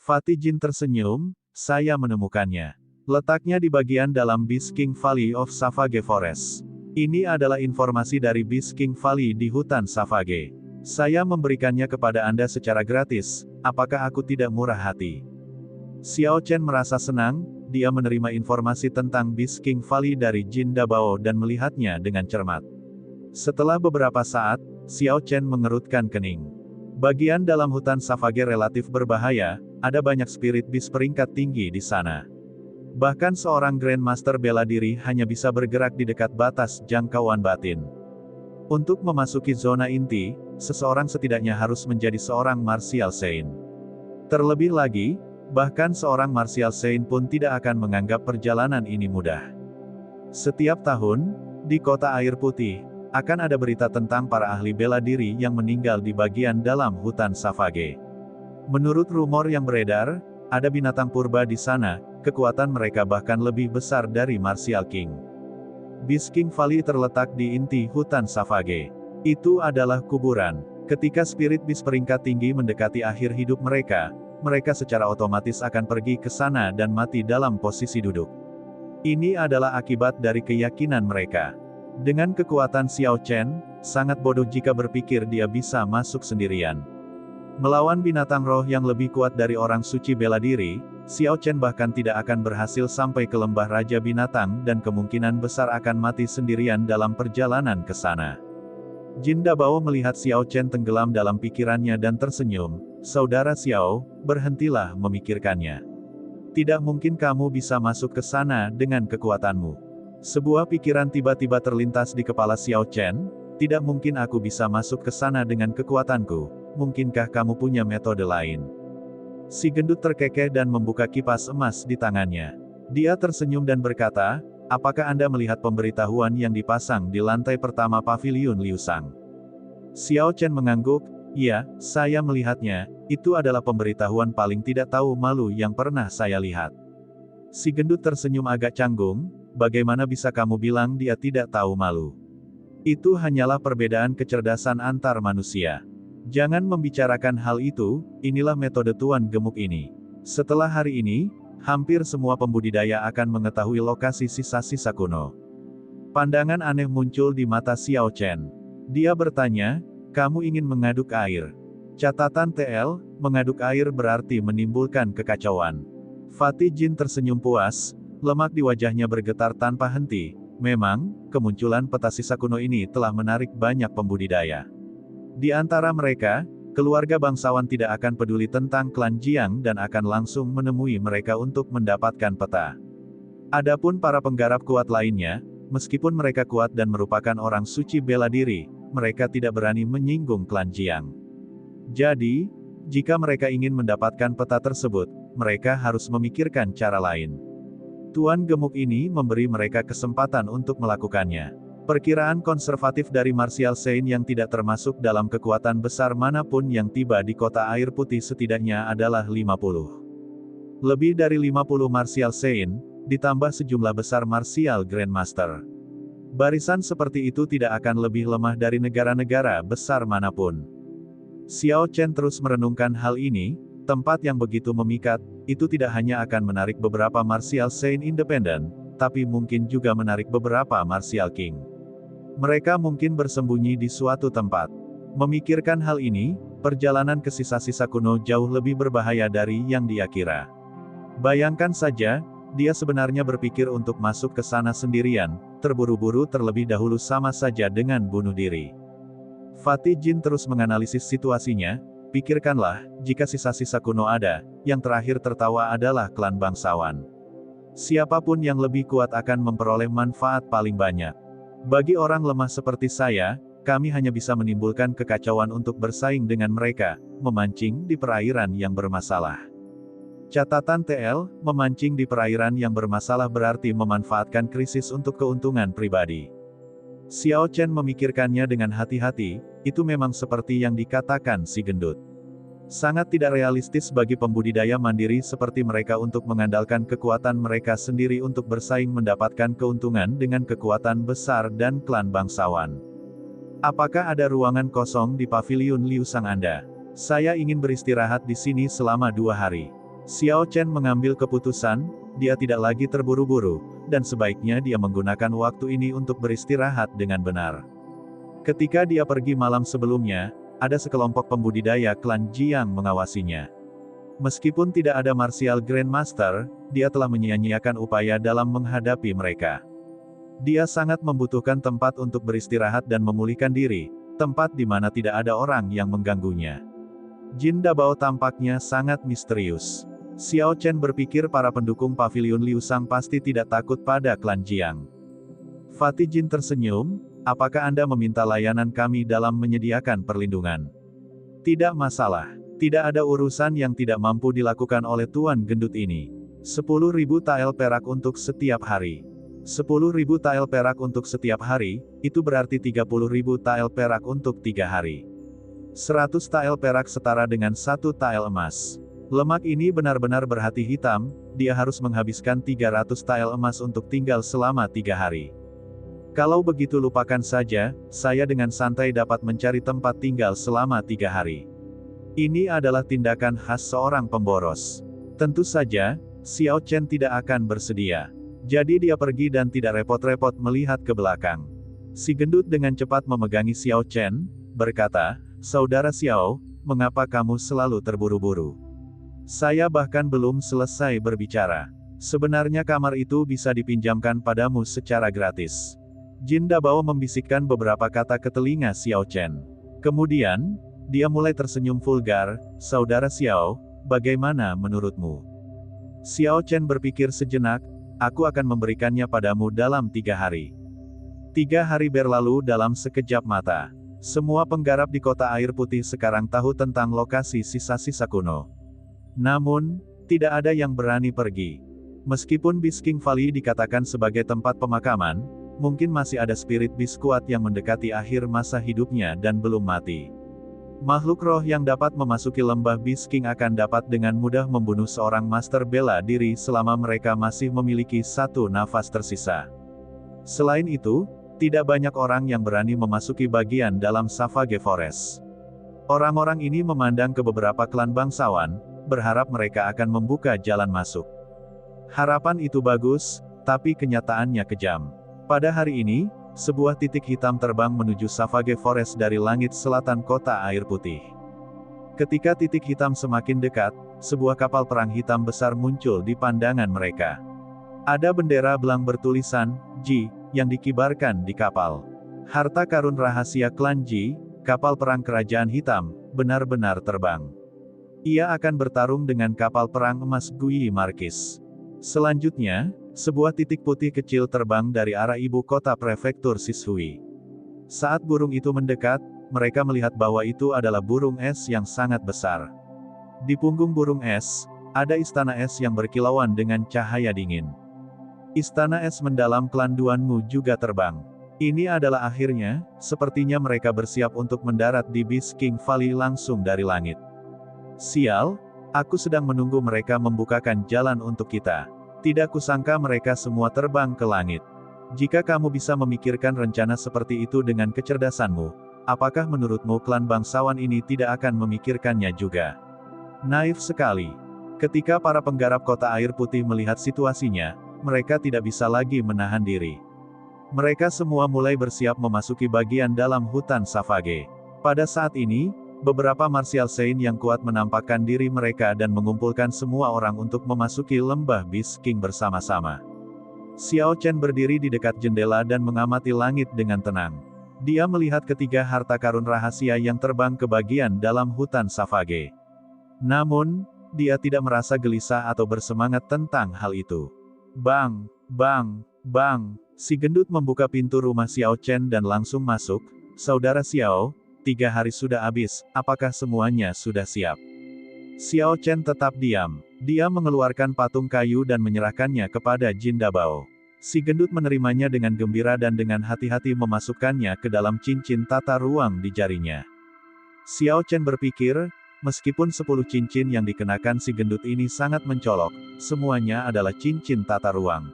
Fatih Jin tersenyum, saya menemukannya. Letaknya di bagian dalam Beast King Valley of Savage Forest. Ini adalah informasi dari Beast King Valley di hutan Savage. Saya memberikannya kepada Anda secara gratis, apakah aku tidak murah hati? Xiao Chen merasa senang, dia menerima informasi tentang Beast King Valley dari Jin Dabao dan melihatnya dengan cermat. Setelah beberapa saat, Xiao Chen mengerutkan kening. Bagian dalam hutan Savage relatif berbahaya, ada banyak spirit beast peringkat tinggi di sana. Bahkan seorang Grandmaster bela diri hanya bisa bergerak di dekat batas jangkauan batin. Untuk memasuki zona inti, seseorang setidaknya harus menjadi seorang Martial Saint. Terlebih lagi, bahkan seorang Martial Saint pun tidak akan menganggap perjalanan ini mudah. Setiap tahun, di Kota Air Putih, akan ada berita tentang para ahli bela diri yang meninggal di bagian dalam hutan Savage. Menurut rumor yang beredar, ada binatang purba di sana, kekuatan mereka bahkan lebih besar dari Martial King. Beast King Valley terletak di inti hutan Savage. Itu adalah kuburan. Ketika spirit beast peringkat tinggi mendekati akhir hidup mereka, mereka secara otomatis akan pergi ke sana dan mati dalam posisi duduk. Ini adalah akibat dari keyakinan mereka. Dengan kekuatan Xiao Chen, sangat bodoh jika berpikir dia bisa masuk sendirian. Melawan binatang roh yang lebih kuat dari orang suci bela diri, Xiao Chen bahkan tidak akan berhasil sampai ke lembah Raja Binatang dan kemungkinan besar akan mati sendirian dalam perjalanan ke sana. Jin Dabao melihat Xiao Chen tenggelam dalam pikirannya dan tersenyum, "Saudara Xiao, berhentilah memikirkannya. Tidak mungkin kamu bisa masuk ke sana dengan kekuatanmu." Sebuah pikiran tiba-tiba terlintas di kepala Xiao Chen, "Tidak mungkin aku bisa masuk ke sana dengan kekuatanku. Mungkinkah kamu punya metode lain?" Si gendut terkekeh dan membuka kipas emas di tangannya. Dia tersenyum dan berkata, "Apakah Anda melihat pemberitahuan yang dipasang di lantai pertama pavilion Liu Sang?" Xiao Chen mengangguk, "Iya, saya melihatnya, itu adalah pemberitahuan paling tidak tahu malu yang pernah saya lihat." Si gendut tersenyum agak canggung, "Bagaimana bisa kamu bilang dia tidak tahu malu? Itu hanyalah perbedaan kecerdasan antar manusia. Jangan membicarakan hal itu, inilah metode Tuan Gemuk ini. Setelah hari ini, hampir semua pembudidaya akan mengetahui lokasi sisa-sisa kuno." Pandangan aneh muncul di mata Xiao Chen. Dia bertanya, "Kamu ingin mengaduk air?" Catatan TL, mengaduk air berarti menimbulkan kekacauan. Fatih Jin tersenyum puas, lemak di wajahnya bergetar tanpa henti. Memang, kemunculan peta sisa kuno ini telah menarik banyak pembudidaya. Di antara mereka, keluarga bangsawan tidak akan peduli tentang klan Jiang dan akan langsung menemui mereka untuk mendapatkan peta. Adapun para penggarap kuat lainnya, meskipun mereka kuat dan merupakan orang suci bela diri, mereka tidak berani menyinggung klan Jiang. Jadi, jika mereka ingin mendapatkan peta tersebut, mereka harus memikirkan cara lain. Tuan Gemuk ini memberi mereka kesempatan untuk melakukannya. Perkiraan konservatif dari Martial Saint yang tidak termasuk dalam kekuatan besar manapun yang tiba di Kota Air Putih setidaknya adalah 50. Lebih dari 50 Martial Saint, ditambah sejumlah besar Martial Grandmaster. Barisan seperti itu tidak akan lebih lemah dari negara-negara besar manapun. Xiao Chen terus merenungkan hal ini, tempat yang begitu memikat, itu tidak hanya akan menarik beberapa Martial Saint independen, tapi mungkin juga menarik beberapa Martial King. Mereka mungkin bersembunyi di suatu tempat. Memikirkan hal ini, perjalanan ke sisa-sisa kuno jauh lebih berbahaya dari yang dia kira. Bayangkan saja, dia sebenarnya berpikir untuk masuk ke sana sendirian, terburu-buru terlebih dahulu sama saja dengan bunuh diri. Fatih Jin terus menganalisis situasinya, pikirkanlah, jika sisa-sisa kuno ada, yang terakhir tertawa adalah klan bangsawan. Siapapun yang lebih kuat akan memperoleh manfaat paling banyak. Bagi orang lemah seperti saya, kami hanya bisa menimbulkan kekacauan untuk bersaing dengan mereka, memancing di perairan yang bermasalah. Catatan TL, memancing di perairan yang bermasalah berarti memanfaatkan krisis untuk keuntungan pribadi. Xiao Chen memikirkannya dengan hati-hati, itu memang seperti yang dikatakan si gendut. Sangat tidak realistis bagi pembudidaya mandiri seperti mereka untuk mengandalkan kekuatan mereka sendiri untuk bersaing mendapatkan keuntungan dengan kekuatan besar dan klan bangsawan. Apakah ada ruangan kosong di pavilion Liu Sang Anda? Saya ingin beristirahat di sini selama 2 hari. Xiao Chen mengambil keputusan, dia tidak lagi terburu-buru, dan sebaiknya dia menggunakan waktu ini untuk beristirahat dengan benar. Ketika dia pergi malam sebelumnya, ada sekelompok pembudidaya klan Jiang mengawasinya. Meskipun tidak ada Martial Grandmaster, dia telah menyia-nyiakan upaya dalam menghadapi mereka. Dia sangat membutuhkan tempat untuk beristirahat dan memulihkan diri, tempat di mana tidak ada orang yang mengganggunya. Jin Dabao tampaknya sangat misterius. Xiao Chen berpikir para pendukung pavilion Liu Sang pasti tidak takut pada klan Jiang. Fatih Jin tersenyum, apakah Anda meminta layanan kami dalam menyediakan perlindungan? Tidak masalah. Tidak ada urusan yang tidak mampu dilakukan oleh Tuan Gendut ini. 10.000 tael perak untuk setiap hari. 10.000 tael perak untuk setiap hari, itu berarti 30.000 tael perak untuk 3 hari. 100 tael perak setara dengan 1 tael emas. Lemak ini benar-benar berhati hitam, dia harus menghabiskan 300 tael emas untuk tinggal selama 3 hari. Kalau begitu lupakan saja, saya dengan santai dapat mencari tempat tinggal selama 3 hari. Ini adalah tindakan khas seorang pemboros. Tentu saja, Xiao Chen tidak akan bersedia. Jadi dia pergi dan tidak repot-repot melihat ke belakang. Si gendut dengan cepat memegangi Xiao Chen, berkata, "Saudara Xiao, mengapa kamu selalu terburu-buru? Saya bahkan belum selesai berbicara. Sebenarnya kamar itu bisa dipinjamkan padamu secara gratis." Jin Dabao membisikkan beberapa kata ke telinga Xiao Chen. Kemudian, dia mulai tersenyum vulgar, "Saudara Xiao, bagaimana menurutmu?" Xiao Chen berpikir sejenak, "Aku akan memberikannya padamu dalam 3 hari. 3 hari berlalu dalam sekejap mata. Semua penggarap di kota air putih sekarang tahu tentang lokasi sisa-sisa kuno. Namun, tidak ada yang berani pergi. Meskipun Bisking Valley dikatakan sebagai tempat pemakaman, mungkin masih ada spirit bis kuat yang mendekati akhir masa hidupnya dan belum mati. Makhluk roh yang dapat memasuki lembah Bisking akan dapat dengan mudah membunuh seorang master bela diri selama mereka masih memiliki 1 nafas tersisa. Selain itu, tidak banyak orang yang berani memasuki bagian dalam Savage Forest. Orang-orang ini memandang ke beberapa klan bangsawan, berharap mereka akan membuka jalan masuk. Harapan itu bagus, tapi kenyataannya kejam. Pada hari ini, sebuah titik hitam terbang menuju Savage Forest dari langit selatan kota air putih. Ketika titik hitam semakin dekat, sebuah kapal perang hitam besar muncul di pandangan mereka. Ada bendera belang bertulisan, Ji, yang dikibarkan di kapal. Harta karun rahasia klan Ji, kapal perang kerajaan hitam, benar-benar terbang. Ia akan bertarung dengan kapal perang emas Gui Marquis. Selanjutnya, sebuah titik putih kecil terbang dari arah ibu kota prefektur Sishui. Saat burung itu mendekat, mereka melihat bahwa itu adalah burung es yang sangat besar. Di punggung burung es, ada istana es yang berkilauan dengan cahaya dingin. Istana es mendalam klan Duanmu juga terbang. Ini adalah akhirnya, sepertinya mereka bersiap untuk mendarat di Bisking Valley langsung dari langit. Sial, aku sedang menunggu mereka membukakan jalan untuk kita. Tidak kusangka mereka semua terbang ke langit. Jika kamu bisa memikirkan rencana seperti itu dengan kecerdasanmu, apakah menurutmu klan bangsawan ini tidak akan memikirkannya juga? Naif sekali. Ketika para penggarap kota air putih melihat situasinya, mereka tidak bisa lagi menahan diri. Mereka semua mulai bersiap memasuki bagian dalam hutan Savage. Pada saat ini, beberapa martial saint yang kuat menampakkan diri mereka dan mengumpulkan semua orang untuk memasuki lembah Bisking bersama-sama. Xiao Chen berdiri di dekat jendela dan mengamati langit dengan tenang. Dia melihat ketiga harta karun rahasia yang terbang ke bagian dalam hutan Savage. Namun, dia tidak merasa gelisah atau bersemangat tentang hal itu. Bang, bang, bang, si gendut membuka pintu rumah Xiao Chen dan langsung masuk. "Saudara Xiao, 3 hari sudah habis, apakah semuanya sudah siap?" Xiao Chen tetap diam. Dia mengeluarkan patung kayu dan menyerahkannya kepada Jin Dabao. Si gendut menerimanya dengan gembira dan dengan hati-hati memasukkannya ke dalam cincin tata ruang di jarinya. Xiao Chen berpikir, meskipun 10 cincin yang dikenakan si gendut ini sangat mencolok, semuanya adalah cincin tata ruang.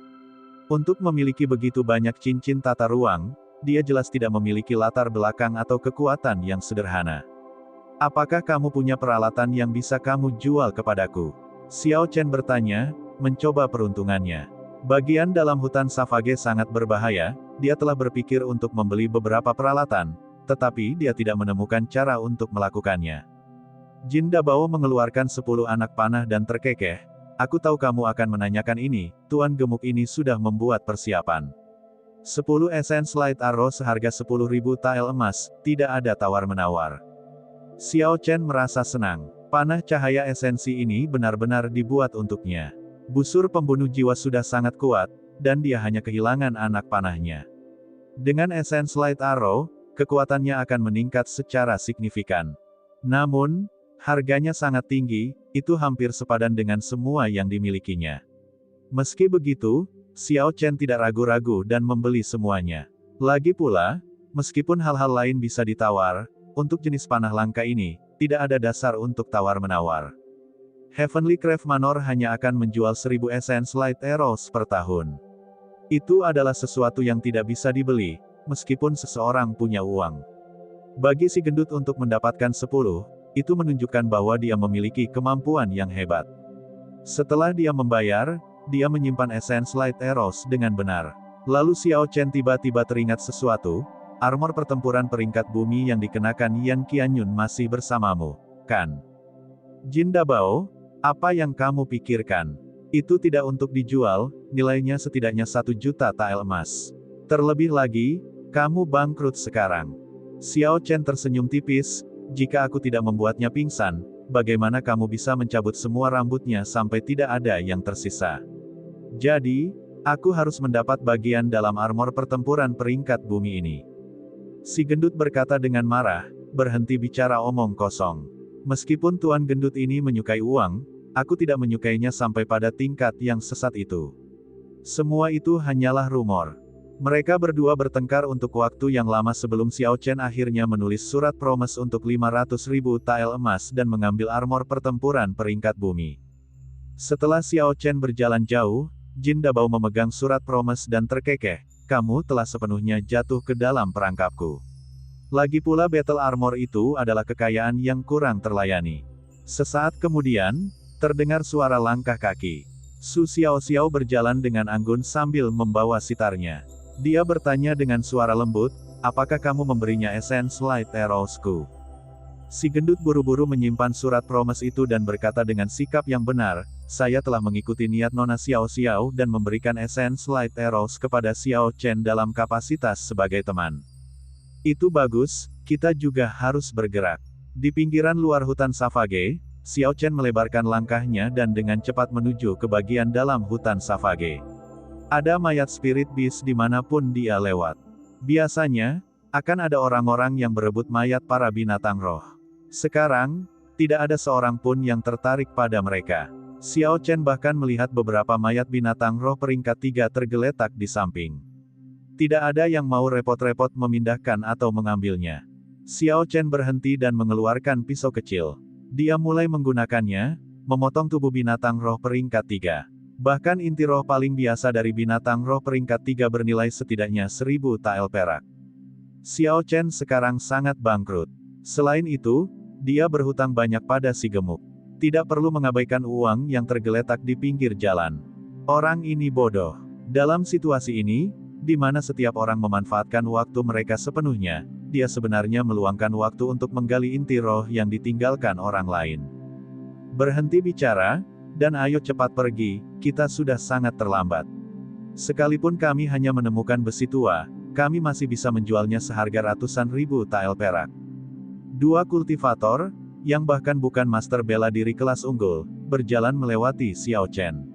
Untuk memiliki begitu banyak cincin tata ruang, dia jelas tidak memiliki latar belakang atau kekuatan yang sederhana. "Apakah kamu punya peralatan yang bisa kamu jual kepadaku?" Xiao Chen bertanya, mencoba peruntungannya. Bagian dalam hutan Savage sangat berbahaya, dia telah berpikir untuk membeli beberapa peralatan, tetapi dia tidak menemukan cara untuk melakukannya. Jin Dabao mengeluarkan 10 anak panah dan terkekeh. Aku tahu kamu akan menanyakan ini, Tuan Gemuk ini sudah membuat persiapan. 10 Essence Light Arrow seharga 10.000 tael emas, tidak ada tawar-menawar. Xiao Chen merasa senang. Panah cahaya esensi ini benar-benar dibuat untuknya. Busur pembunuh jiwa sudah sangat kuat, dan dia hanya kehilangan anak panahnya. Dengan Essence Light Arrow, kekuatannya akan meningkat secara signifikan. Namun, harganya sangat tinggi, itu hampir sepadan dengan semua yang dimilikinya. Meski begitu, Xiao Chen tidak ragu-ragu dan membeli semuanya. Lagi pula, meskipun hal-hal lain bisa ditawar, untuk jenis panah langka ini, tidak ada dasar untuk tawar-menawar. Heavenly Craft Manor hanya akan menjual 1000 Essence Light Arrows per tahun. Itu adalah sesuatu yang tidak bisa dibeli, meskipun seseorang punya uang. Bagi si gendut untuk mendapatkan 10, itu menunjukkan bahwa dia memiliki kemampuan yang hebat. Setelah dia membayar, dia menyimpan Essence Light Arrows dengan benar. Lalu Xiao Chen tiba-tiba teringat sesuatu, armor pertempuran peringkat bumi yang dikenakan Yan Qianyun masih bersamamu, kan? Jin Dabao, apa yang kamu pikirkan? Itu tidak untuk dijual, nilainya setidaknya 1 juta tael emas. Terlebih lagi, kamu bangkrut sekarang. Xiao Chen tersenyum tipis, jika aku tidak membuatnya pingsan, bagaimana kamu bisa mencabut semua rambutnya sampai tidak ada yang tersisa? Jadi, aku harus mendapat bagian dalam armor pertempuran peringkat bumi ini. Si gendut berkata dengan marah, berhenti bicara omong kosong. Meskipun Tuan Gendut ini menyukai uang, aku tidak menyukainya sampai pada tingkat yang sesat itu. Semua itu hanyalah rumor. Mereka berdua bertengkar untuk waktu yang lama sebelum Xiao Chen akhirnya menulis surat promes untuk 500.000 tael emas dan mengambil armor pertempuran peringkat bumi. Setelah Xiao Chen berjalan jauh, Jin Dabao memegang surat promes dan terkekeh, kamu telah sepenuhnya jatuh ke dalam perangkapku. Lagi pula battle armor itu adalah kekayaan yang kurang terlayani. Sesaat kemudian, terdengar suara langkah kaki. Su Xiao berjalan dengan anggun sambil membawa sitarnya. Dia bertanya dengan suara lembut, apakah kamu memberinya Essence Light Arrows-ku? Si gendut buru-buru menyimpan surat promes itu dan berkata dengan sikap yang benar, saya telah mengikuti niat Nona Xiao dan memberikan Essence Light Arrows kepada Xiao Chen dalam kapasitas sebagai teman. Itu bagus, kita juga harus bergerak. Di pinggiran luar hutan Savage, Xiao Chen melebarkan langkahnya dan dengan cepat menuju ke bagian dalam hutan Savage. Ada mayat spirit beast dimanapun dia lewat. Biasanya, akan ada orang-orang yang berebut mayat para binatang roh. Sekarang, tidak ada seorang pun yang tertarik pada mereka. Xiao Chen bahkan melihat beberapa mayat binatang roh peringkat 3 tergeletak di samping. Tidak ada yang mau repot-repot memindahkan atau mengambilnya. Xiao Chen berhenti dan mengeluarkan pisau kecil. Dia mulai menggunakannya, memotong tubuh binatang roh peringkat 3. Bahkan inti roh paling biasa dari binatang roh peringkat 3 bernilai setidaknya 1000 tael perak. Xiao Chen sekarang sangat bangkrut. Selain itu, dia berhutang banyak pada si gemuk. Tidak perlu mengabaikan uang yang tergeletak di pinggir jalan. Orang ini bodoh. Dalam situasi ini, di mana setiap orang memanfaatkan waktu mereka sepenuhnya, dia sebenarnya meluangkan waktu untuk menggali inti roh yang ditinggalkan orang lain. Berhenti bicara, dan ayo cepat pergi, kita sudah sangat terlambat. Sekalipun kami hanya menemukan besi tua, kami masih bisa menjualnya seharga ratusan ribu tael perak. Dua kultivator, yang bahkan bukan master bela diri kelas unggul, berjalan melewati Xiao Chen.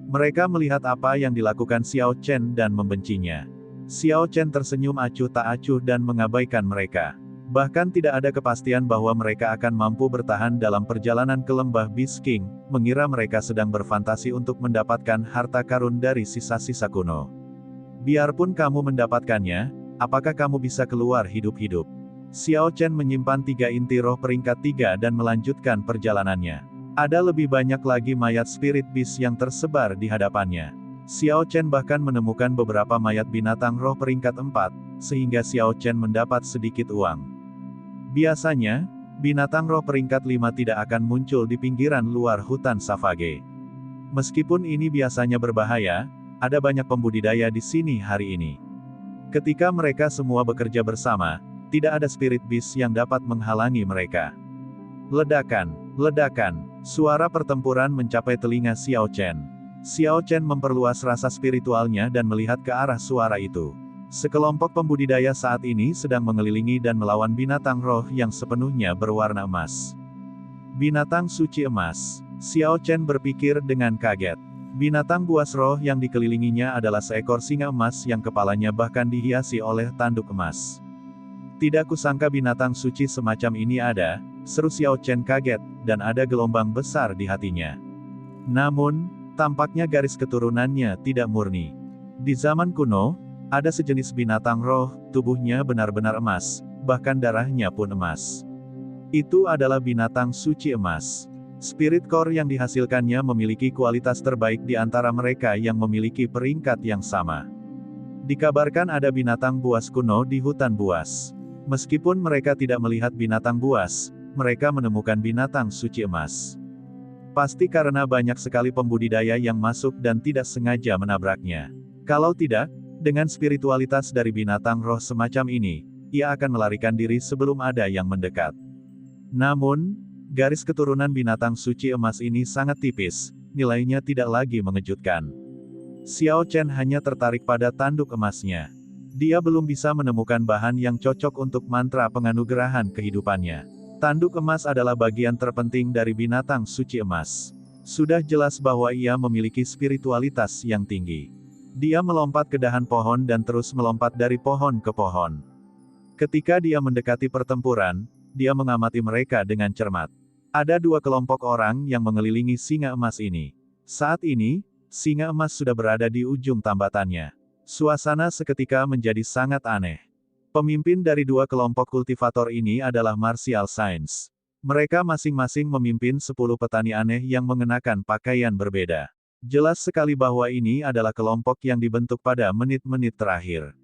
Mereka melihat apa yang dilakukan Xiao Chen dan membencinya. Xiao Chen tersenyum acuh tak acuh dan mengabaikan mereka. Bahkan tidak ada kepastian bahwa mereka akan mampu bertahan dalam perjalanan ke lembah Beast King, mengira mereka sedang berfantasi untuk mendapatkan harta karun dari sisa-sisa kuno. Biarpun kamu mendapatkannya, apakah kamu bisa keluar hidup-hidup? Xiao Chen menyimpan 3 inti roh peringkat 3 dan melanjutkan perjalanannya. Ada lebih banyak lagi mayat spirit beast yang tersebar di hadapannya. Xiao Chen bahkan menemukan beberapa mayat binatang roh peringkat 4, sehingga Xiao Chen mendapat sedikit uang. Biasanya, binatang roh peringkat 5 tidak akan muncul di pinggiran luar hutan Savage. Meskipun ini biasanya berbahaya, ada banyak pembudidaya di sini hari ini. Ketika mereka semua bekerja bersama, tidak ada spirit beast yang dapat menghalangi mereka. Ledakan, ledakan, suara pertempuran mencapai telinga Xiao Chen. Xiao Chen memperluas rasa spiritualnya dan melihat ke arah suara itu. Sekelompok pembudidaya saat ini sedang mengelilingi dan melawan binatang roh yang sepenuhnya berwarna emas. Binatang suci emas. Xiao Chen berpikir dengan kaget. Binatang buas roh yang dikelilinginya adalah seekor singa emas yang kepalanya bahkan dihiasi oleh tanduk emas. Tidak kusangka binatang suci semacam ini ada, seru Xiao Chen kaget, dan ada gelombang besar di hatinya. Namun, tampaknya garis keturunannya tidak murni. Di zaman kuno, ada sejenis binatang roh, tubuhnya benar-benar emas, bahkan darahnya pun emas. Itu adalah binatang suci emas. Spirit core yang dihasilkannya memiliki kualitas terbaik di antara mereka yang memiliki peringkat yang sama. Dikabarkan ada binatang buas kuno di hutan buas. Meskipun mereka tidak melihat binatang buas, mereka menemukan binatang suci emas. Pasti karena banyak sekali pembudidaya yang masuk dan tidak sengaja menabraknya. Kalau tidak, dengan spiritualitas dari binatang roh semacam ini, ia akan melarikan diri sebelum ada yang mendekat. Namun, garis keturunan binatang suci emas ini sangat tipis, nilainya tidak lagi mengejutkan. Xiao Chen hanya tertarik pada tanduk emasnya. Dia belum bisa menemukan bahan yang cocok untuk mantra penganugerahan kehidupannya. Tanduk emas adalah bagian terpenting dari binatang suci emas. Sudah jelas bahwa ia memiliki spiritualitas yang tinggi. Dia melompat ke dahan pohon dan terus melompat dari pohon ke pohon. Ketika dia mendekati pertempuran, dia mengamati mereka dengan cermat. Ada dua kelompok orang yang mengelilingi singa emas ini. Saat ini, singa emas sudah berada di ujung tambatannya. Suasana seketika menjadi sangat aneh. Pemimpin dari dua kelompok kultivator ini adalah martial science. Mereka masing-masing memimpin 10 petani aneh yang mengenakan pakaian berbeda. Jelas sekali bahwa ini adalah kelompok yang dibentuk pada menit-menit terakhir.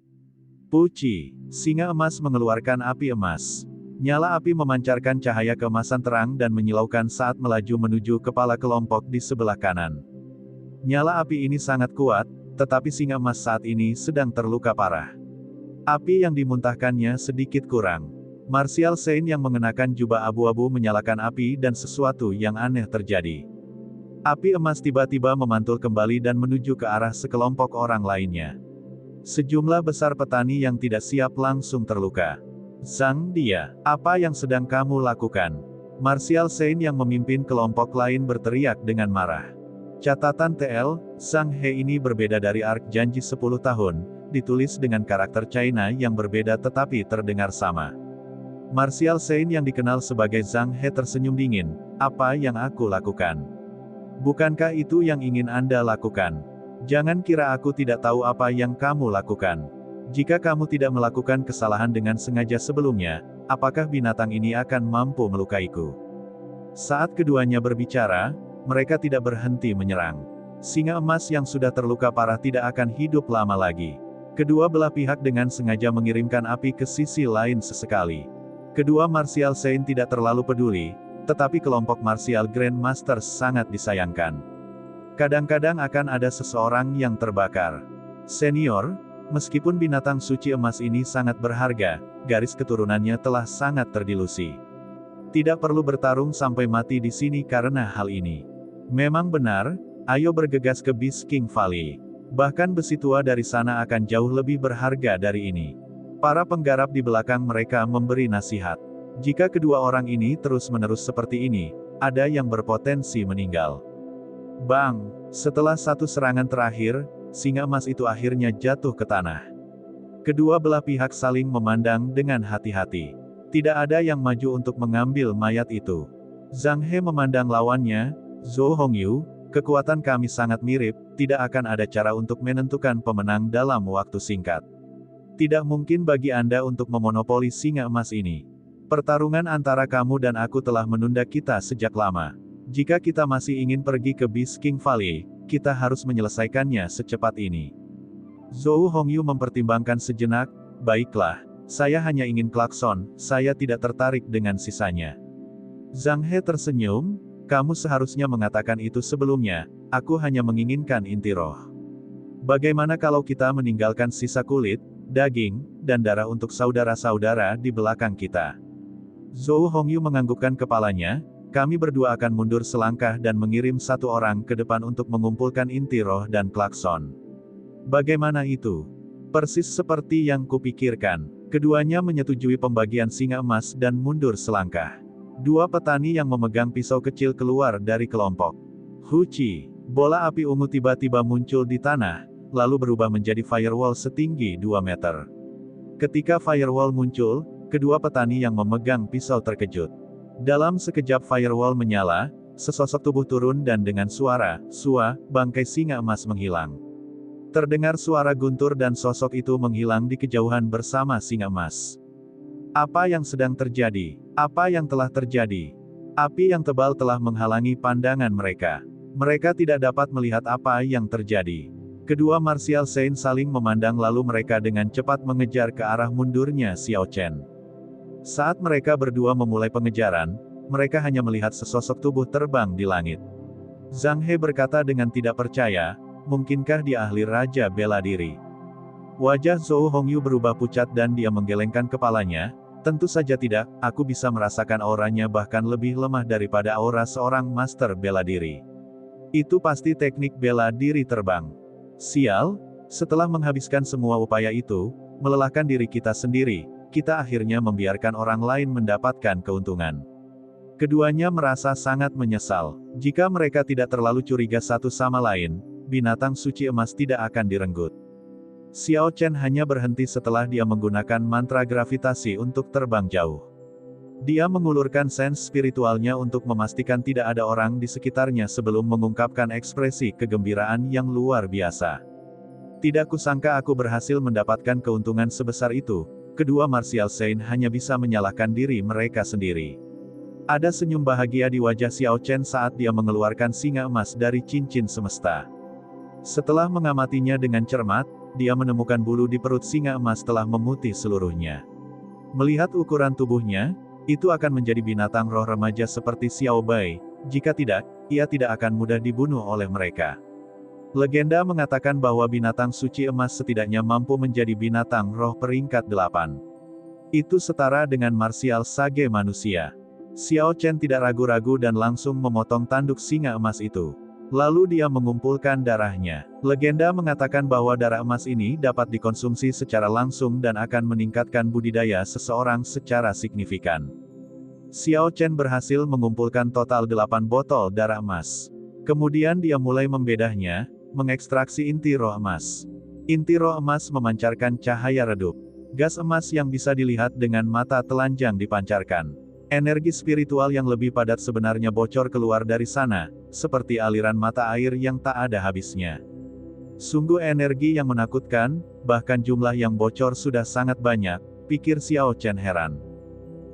Puci, singa emas mengeluarkan api emas. Nyala api memancarkan cahaya keemasan terang dan menyilaukan saat melaju menuju kepala kelompok di sebelah kanan. Nyala api ini sangat kuat, tetapi singa emas saat ini sedang terluka parah. Api yang dimuntahkannya sedikit kurang. Martial Saint yang mengenakan jubah abu-abu menyalakan api dan sesuatu yang aneh terjadi. Api emas tiba-tiba memantul kembali dan menuju ke arah sekelompok orang lainnya. Sejumlah besar petani yang tidak siap langsung terluka. Zhang Dia, apa yang sedang kamu lakukan? Martial Saint yang memimpin kelompok lain berteriak dengan marah. Catatan TL, Zhang He ini berbeda dari arc janji 10 tahun, ditulis dengan karakter China yang berbeda tetapi terdengar sama. Martial Saint yang dikenal sebagai Zhang He tersenyum dingin, apa yang aku lakukan? Bukankah itu yang ingin Anda lakukan? Jangan kira aku tidak tahu apa yang kamu lakukan. Jika kamu tidak melakukan kesalahan dengan sengaja sebelumnya, apakah binatang ini akan mampu melukaiku? Saat keduanya berbicara, mereka tidak berhenti menyerang. Singa emas yang sudah terluka parah tidak akan hidup lama lagi. Kedua belah pihak dengan sengaja mengirimkan api ke sisi lain sesekali. Kedua martial saint tidak terlalu peduli, tetapi kelompok martial grandmasters sangat disayangkan. Kadang-kadang akan ada seseorang yang terbakar. Senior, meskipun binatang suci emas ini sangat berharga, garis keturunannya telah sangat terdilusi. Tidak perlu bertarung sampai mati di sini karena hal ini. Memang benar, ayo bergegas ke Beast King Valley. Bahkan besi tua dari sana akan jauh lebih berharga dari ini. Para penggarap di belakang mereka memberi nasihat. Jika kedua orang ini terus-menerus seperti ini, ada yang berpotensi meninggal. Bang! Setelah satu serangan terakhir, singa emas itu akhirnya jatuh ke tanah. Kedua belah pihak saling memandang dengan hati-hati. Tidak ada yang maju untuk mengambil mayat itu. Zhang He memandang lawannya, Zhou Hongyu, kekuatan kami sangat mirip, tidak akan ada cara untuk menentukan pemenang dalam waktu singkat. Tidak mungkin bagi Anda untuk memonopoli singa emas ini. Pertarungan antara kamu dan aku telah menunda kita sejak lama. Jika kita masih ingin pergi ke Beast King Valley, kita harus menyelesaikannya secepat ini. Zhou Hongyu mempertimbangkan sejenak, baiklah, saya hanya ingin klakson, saya tidak tertarik dengan sisanya. Zhang He tersenyum, kamu seharusnya mengatakan itu sebelumnya, aku hanya menginginkan inti roh. Bagaimana kalau kita meninggalkan sisa kulit, daging, dan darah untuk saudara-saudara di belakang kita? Zhou Hongyu menganggukkan kepalanya, kami berdua akan mundur selangkah dan mengirim satu orang ke depan untuk mengumpulkan inti roh dan klakson. Bagaimana itu? Persis seperti yang kupikirkan. Keduanya menyetujui pembagian singa emas dan mundur selangkah. Dua petani yang memegang pisau kecil keluar dari kelompok. Huci, bola api ungu tiba-tiba muncul di tanah, lalu berubah menjadi firewall setinggi 2 meter. Ketika firewall muncul, kedua petani yang memegang pisau terkejut. Dalam sekejap firewall menyala, sesosok tubuh turun dan dengan suara, "Sua," bangkai singa emas menghilang. Terdengar suara guntur dan sosok itu menghilang di kejauhan bersama singa emas. Apa yang sedang terjadi? Apa yang telah terjadi? Api yang tebal telah menghalangi pandangan mereka. Mereka tidak dapat melihat apa yang terjadi. Kedua martial saint saling memandang lalu mereka dengan cepat mengejar ke arah mundurnya Xiao Chen. Saat mereka berdua memulai pengejaran, mereka hanya melihat sesosok tubuh terbang di langit. Zhang He berkata dengan tidak percaya, mungkinkah dia ahli Raja Bela Diri? Wajah Zhou Hongyu berubah pucat dan dia menggelengkan kepalanya. Tentu saja tidak, aku bisa merasakan auranya bahkan lebih lemah daripada aura seorang master bela diri. Itu pasti teknik bela diri terbang. Sial, setelah menghabiskan semua upaya itu, melelahkan diri kita sendiri, kita akhirnya membiarkan orang lain mendapatkan keuntungan. Keduanya merasa sangat menyesal. Jika mereka tidak terlalu curiga satu sama lain, binatang suci emas tidak akan direnggut. Xiao Chen hanya berhenti setelah dia menggunakan mantra gravitasi untuk terbang jauh. Dia mengulurkan sense spiritualnya untuk memastikan tidak ada orang di sekitarnya sebelum mengungkapkan ekspresi kegembiraan yang luar biasa. Tidak kusangka aku berhasil mendapatkan keuntungan sebesar itu. Kedua martial saint hanya bisa menyalahkan diri mereka sendiri. Ada senyum bahagia di wajah Xiao Chen saat dia mengeluarkan singa emas dari cincin semesta. Setelah mengamatinya dengan cermat, dia menemukan bulu di perut singa emas telah memutih seluruhnya. Melihat ukuran tubuhnya, itu akan menjadi binatang roh remaja seperti Xiao Bai, jika tidak, ia tidak akan mudah dibunuh oleh mereka. Legenda mengatakan bahwa binatang suci emas setidaknya mampu menjadi binatang roh peringkat 8. Itu setara dengan martial sage manusia. Xiao Chen tidak ragu-ragu dan langsung memotong tanduk singa emas itu. Lalu dia mengumpulkan darahnya. Legenda mengatakan bahwa darah emas ini dapat dikonsumsi secara langsung dan akan meningkatkan budidaya seseorang secara signifikan. Xiao Chen berhasil mengumpulkan total 8 botol darah emas. Kemudian dia mulai membedahnya, mengekstraksi inti roh emas. Inti roh emas memancarkan cahaya redup. Gas emas yang bisa dilihat dengan mata telanjang dipancarkan. Energi spiritual yang lebih padat sebenarnya bocor keluar dari sana, seperti aliran mata air yang tak ada habisnya. Sungguh energi yang menakutkan, bahkan jumlah yang bocor sudah sangat banyak, pikir Xiao Chen heran.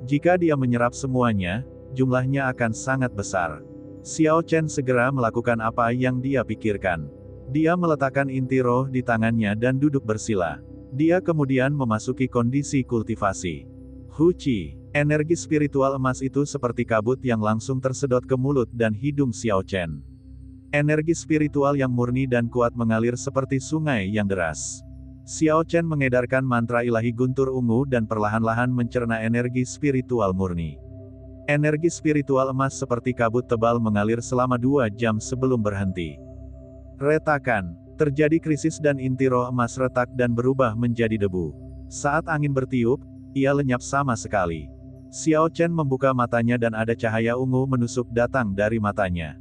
Jika dia menyerap semuanya, jumlahnya akan sangat besar. Xiao Chen segera melakukan apa yang dia pikirkan. Dia meletakkan inti roh di tangannya dan duduk bersila. Dia kemudian memasuki kondisi kultivasi. Huci. Energi spiritual emas itu seperti kabut yang langsung tersedot ke mulut dan hidung Xiao Chen. Energi spiritual yang murni dan kuat mengalir seperti sungai yang deras. Xiao Chen mengedarkan mantra ilahi guntur ungu dan perlahan-lahan mencerna energi spiritual murni. Energi spiritual emas seperti kabut tebal mengalir selama 2 jam sebelum berhenti. Retakan. Terjadi krisis dan inti roh emas retak dan berubah menjadi debu. Saat angin bertiup, ia lenyap sama sekali. Xiao Chen membuka matanya dan ada cahaya ungu menusuk datang dari matanya.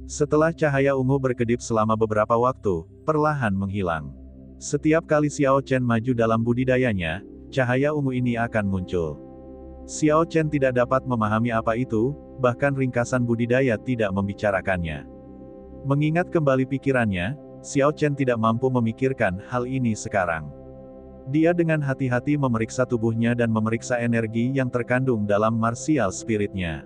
Setelah cahaya ungu berkedip selama beberapa waktu, perlahan menghilang. Setiap kali Xiao Chen maju dalam budidayanya, cahaya ungu ini akan muncul. Xiao Chen tidak dapat memahami apa itu, bahkan ringkasan budidaya tidak membicarakannya. Mengingat kembali pikirannya, Xiao Chen tidak mampu memikirkan hal ini sekarang. Dia dengan hati-hati memeriksa tubuhnya dan memeriksa energi yang terkandung dalam martial spiritnya.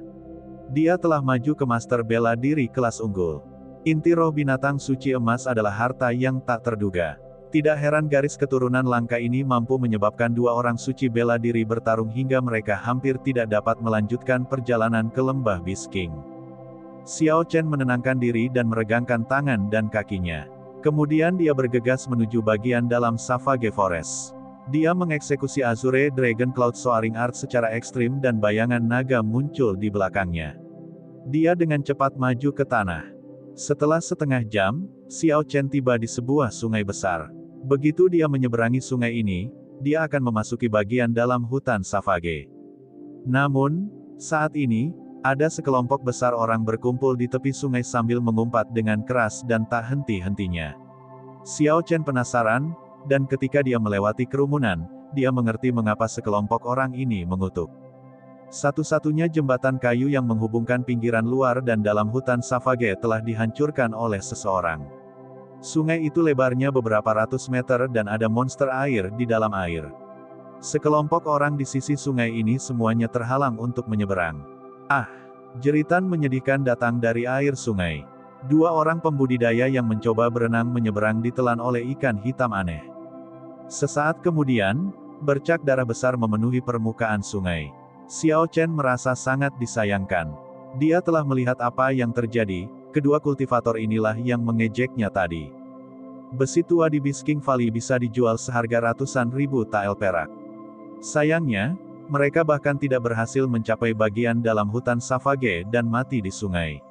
Dia telah maju ke master bela diri kelas unggul. Inti roh binatang suci emas adalah harta yang tak terduga. Tidak heran garis keturunan langka ini mampu menyebabkan dua orang suci bela diri bertarung hingga mereka hampir tidak dapat melanjutkan perjalanan ke lembah Bisking. Xiao Chen menenangkan diri dan meregangkan tangan dan kakinya. Kemudian dia bergegas menuju bagian dalam Savage Forest. Dia mengeksekusi Azure Dragon Cloud Soaring Art secara ekstrim dan bayangan naga muncul di belakangnya. Dia dengan cepat maju ke tanah. Setelah setengah jam, Xiao Chen tiba di sebuah sungai besar. Begitu dia menyeberangi sungai ini, dia akan memasuki bagian dalam hutan Savage. Namun, saat ini, ada sekelompok besar orang berkumpul di tepi sungai sambil mengumpat dengan keras dan tak henti-hentinya. Xiao Chen penasaran, dan ketika dia melewati kerumunan, dia mengerti mengapa sekelompok orang ini mengutuk. Satu-satunya jembatan kayu yang menghubungkan pinggiran luar dan dalam hutan Savage telah dihancurkan oleh seseorang. Sungai itu lebarnya beberapa ratus meter dan ada monster air di dalam air. Sekelompok orang di sisi sungai ini semuanya terhalang untuk menyeberang. Ah! Jeritan menyedihkan datang dari air sungai. Dua orang pembudidaya yang mencoba berenang menyeberang ditelan oleh ikan hitam aneh. Sesaat kemudian, bercak darah besar memenuhi permukaan sungai. Xiao Chen merasa sangat disayangkan. Dia telah melihat apa yang terjadi, kedua kultivator inilah yang mengejeknya tadi. Besi tua di Bisking Valley bisa dijual seharga ratusan ribu tael perak. Sayangnya, mereka bahkan tidak berhasil mencapai bagian dalam hutan Savage dan mati di sungai.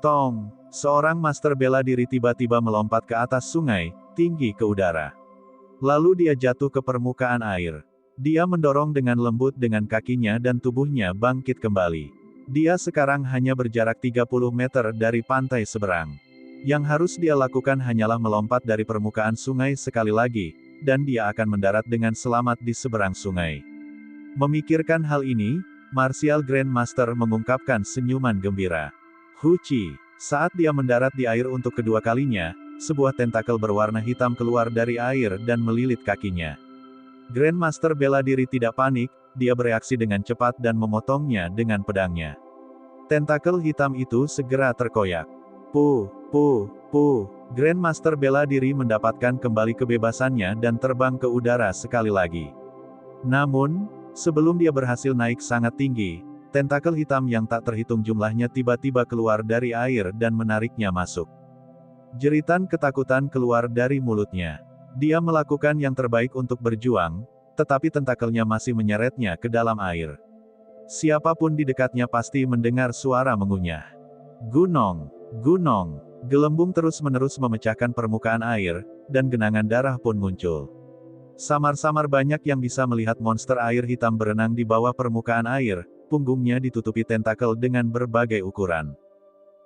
Tong! Seorang master bela diri tiba-tiba melompat ke atas sungai, tinggi ke udara. Lalu dia jatuh ke permukaan air. Dia mendorong dengan lembut dengan kakinya dan tubuhnya bangkit kembali. Dia sekarang hanya berjarak 30 meter dari pantai seberang. Yang harus dia lakukan hanyalah melompat dari permukaan sungai sekali lagi, dan dia akan mendarat dengan selamat di seberang sungai. Memikirkan hal ini, Martial Grandmaster mengungkapkan senyuman gembira. Huci! Saat dia mendarat di air untuk kedua kalinya, sebuah tentakel berwarna hitam keluar dari air dan melilit kakinya. Grandmaster bela diri tidak panik, dia bereaksi dengan cepat dan memotongnya dengan pedangnya. Tentakel hitam itu segera terkoyak. Puh! Grandmaster bela diri mendapatkan kembali kebebasannya dan terbang ke udara sekali lagi. Namun, sebelum dia berhasil naik sangat tinggi, tentakel hitam yang tak terhitung jumlahnya tiba-tiba keluar dari air dan menariknya masuk. Jeritan ketakutan keluar dari mulutnya. Dia melakukan yang terbaik untuk berjuang, tetapi tentakelnya masih menyeretnya ke dalam air. Siapapun di dekatnya pasti mendengar suara mengunyah. Gunong! Gelembung terus-menerus memecahkan permukaan air, dan genangan darah pun muncul. Samar-samar banyak yang bisa melihat monster air hitam berenang di bawah permukaan air, punggungnya ditutupi tentakel dengan berbagai ukuran.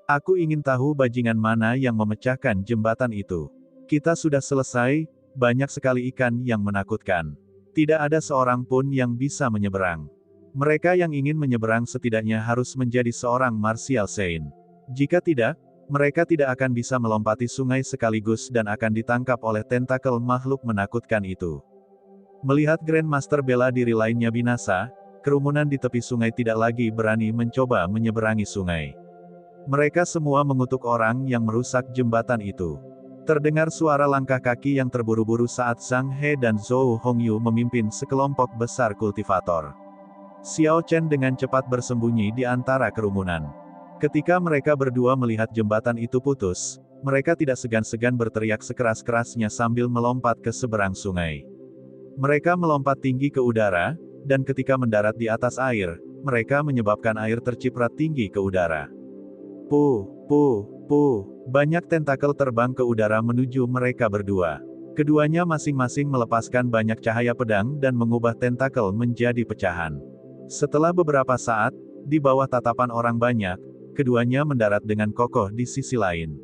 Aku ingin tahu bajingan mana yang memecahkan jembatan itu. Kita sudah selesai, banyak sekali ikan yang menakutkan. Tidak ada seorang pun yang bisa menyeberang. Mereka yang ingin menyeberang setidaknya harus menjadi seorang martial saint. Jika tidak, mereka tidak akan bisa melompati sungai sekaligus dan akan ditangkap oleh tentakel makhluk menakutkan itu. Melihat Grandmaster bela diri lainnya binasa, kerumunan di tepi sungai tidak lagi berani mencoba menyeberangi sungai. Mereka semua mengutuk orang yang merusak jembatan itu. Terdengar suara langkah kaki yang terburu-buru saat Zhang He dan Zhou Hongyu memimpin sekelompok besar kultivator. Xiao Chen dengan cepat bersembunyi di antara kerumunan. Ketika mereka berdua melihat jembatan itu putus, mereka tidak segan-segan berteriak sekeras-kerasnya sambil melompat ke seberang sungai. Mereka melompat tinggi ke udara, dan ketika mendarat di atas air, mereka menyebabkan air terciprat tinggi ke udara. Banyak tentakel terbang ke udara menuju mereka berdua. Keduanya masing-masing melepaskan banyak cahaya pedang dan mengubah tentakel menjadi pecahan. Setelah beberapa saat, di bawah tatapan orang banyak, keduanya mendarat dengan kokoh di sisi lain.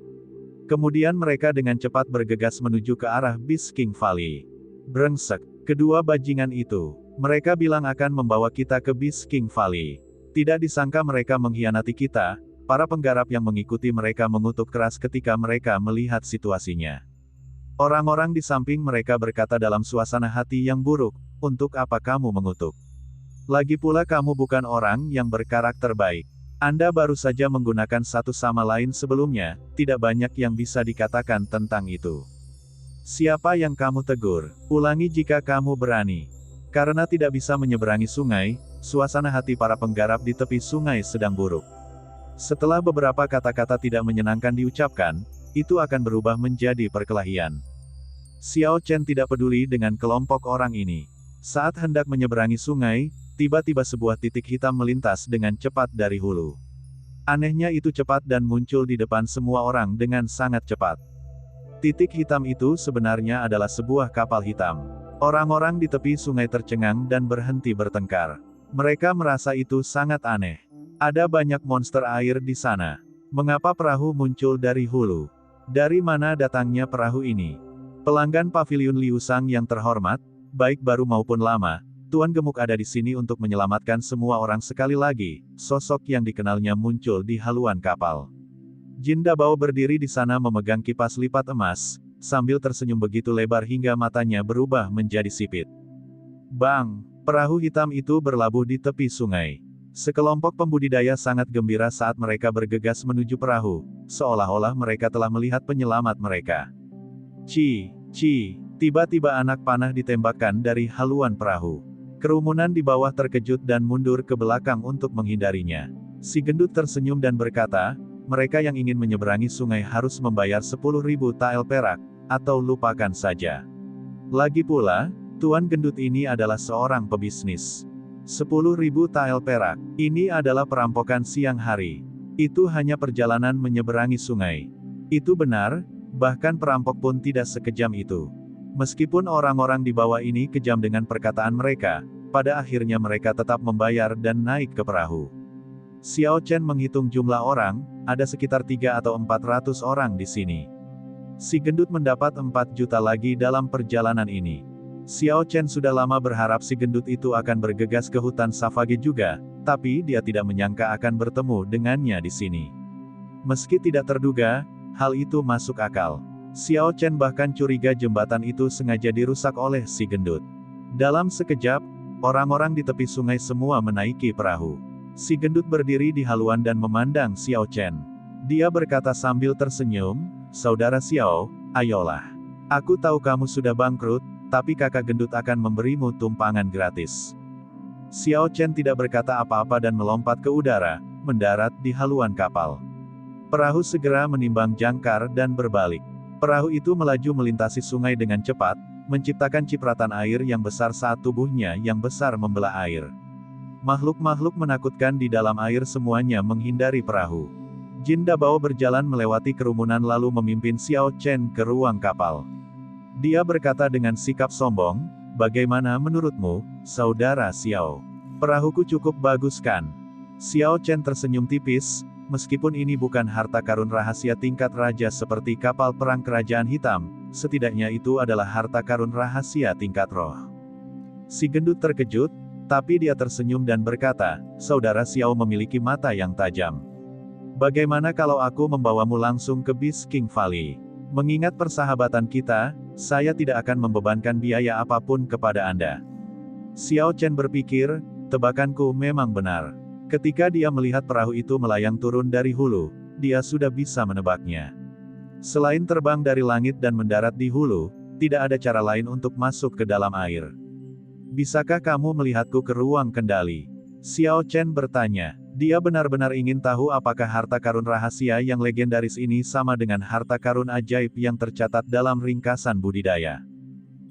Kemudian mereka dengan cepat bergegas menuju ke arah Bisking Valley. Brengsek, kedua bajingan itu. Mereka bilang akan membawa kita ke Bisking Valley. Tidak disangka mereka mengkhianati kita. Para penggarap yang mengikuti mereka mengutuk keras ketika mereka melihat situasinya. Orang-orang di samping mereka berkata dalam suasana hati yang buruk, "Untuk apa kamu mengutuk? Lagi pula kamu bukan orang yang berkarakter baik. Anda baru saja menggunakan satu sama lain sebelumnya, tidak banyak yang bisa dikatakan tentang itu." Siapa yang kamu tegur? Ulangi jika kamu berani. Karena tidak bisa menyeberangi sungai, suasana hati para penggarap di tepi sungai sedang buruk. Setelah beberapa kata-kata tidak menyenangkan diucapkan, itu akan berubah menjadi perkelahian. Xiao Chen tidak peduli dengan kelompok orang ini. Saat hendak menyeberangi sungai, tiba-tiba sebuah titik hitam melintas dengan cepat dari hulu. Anehnya itu cepat dan muncul di depan semua orang dengan sangat cepat. Titik hitam itu sebenarnya adalah sebuah kapal hitam. Orang-orang di tepi sungai tercengang dan berhenti bertengkar. Mereka merasa itu sangat aneh. Ada banyak monster air di sana. Mengapa perahu muncul dari hulu? Dari mana datangnya perahu ini? Pelanggan pavilion Liu Sang yang terhormat, baik baru maupun lama, Tuan Gemuk ada di sini untuk menyelamatkan semua orang sekali lagi. Sosok yang dikenalnya muncul di haluan kapal. Jin Dabao berdiri di sana memegang kipas lipat emas, sambil tersenyum begitu lebar hingga matanya berubah menjadi sipit. Bang! Perahu hitam itu berlabuh di tepi sungai. Sekelompok pembudidaya sangat gembira saat mereka bergegas menuju perahu, seolah-olah mereka telah melihat penyelamat mereka. Tiba-tiba anak panah ditembakkan dari haluan perahu. Kerumunan di bawah terkejut dan mundur ke belakang untuk menghindarinya. Si gendut tersenyum dan berkata, mereka yang ingin menyeberangi sungai harus membayar 10.000 tael perak, atau lupakan saja. Lagi pula, Tuan Gendut ini adalah seorang pebisnis. 10.000 tael perak, ini adalah perampokan siang hari. Itu hanya perjalanan menyeberangi sungai. Itu benar, bahkan perampok pun tidak sekejam itu. Meskipun orang-orang di bawah ini kejam dengan perkataan mereka, pada akhirnya mereka tetap membayar dan naik ke perahu. Xiao Chen menghitung jumlah orang, ada sekitar 300 atau 400 orang di sini. Si gendut mendapat 4 juta lagi dalam perjalanan ini. Xiao Chen sudah lama berharap si gendut itu akan bergegas ke hutan Savage juga, tapi dia tidak menyangka akan bertemu dengannya di sini. Meski tidak terduga, hal itu masuk akal. Xiao Chen bahkan curiga jembatan itu sengaja dirusak oleh si gendut. Dalam sekejap, orang-orang di tepi sungai semua menaiki perahu. Si gendut berdiri di haluan dan memandang Xiao Chen. Dia berkata sambil tersenyum, "Saudara Xiao, ayolah. Aku tahu kamu sudah bangkrut, tapi kakak gendut akan memberimu tumpangan gratis." Xiao Chen tidak berkata apa-apa dan melompat ke udara, mendarat di haluan kapal. Perahu segera menimbang jangkar dan berbalik. Perahu itu melaju melintasi sungai dengan cepat, menciptakan cipratan air yang besar saat tubuhnya yang besar membelah air. Makhluk-makhluk menakutkan di dalam air semuanya menghindari perahu. Jin Dabao berjalan melewati kerumunan lalu memimpin Xiao Chen ke ruang kapal. Dia berkata dengan sikap sombong, "Bagaimana menurutmu, saudara Xiao? Perahuku cukup bagus kan?" Xiao Chen tersenyum tipis, meskipun ini bukan harta karun rahasia tingkat raja seperti kapal perang kerajaan hitam, setidaknya itu adalah harta karun rahasia tingkat roh. Si gendut terkejut, tapi dia tersenyum dan berkata, "Saudara Xiao memiliki mata yang tajam. Bagaimana kalau aku membawamu langsung ke Beast King Valley? Mengingat persahabatan kita, saya tidak akan membebankan biaya apapun kepada Anda." Xiao Chen berpikir, tebakanku memang benar. Ketika dia melihat perahu itu melayang turun dari hulu, dia sudah bisa menebaknya. Selain terbang dari langit dan mendarat di hulu, tidak ada cara lain untuk masuk ke dalam air. "Bisakah kamu melihatku ke ruang kendali?" Xiao Chen bertanya. Dia benar-benar ingin tahu apakah harta karun rahasia yang legendaris ini sama dengan harta karun ajaib yang tercatat dalam ringkasan budidaya.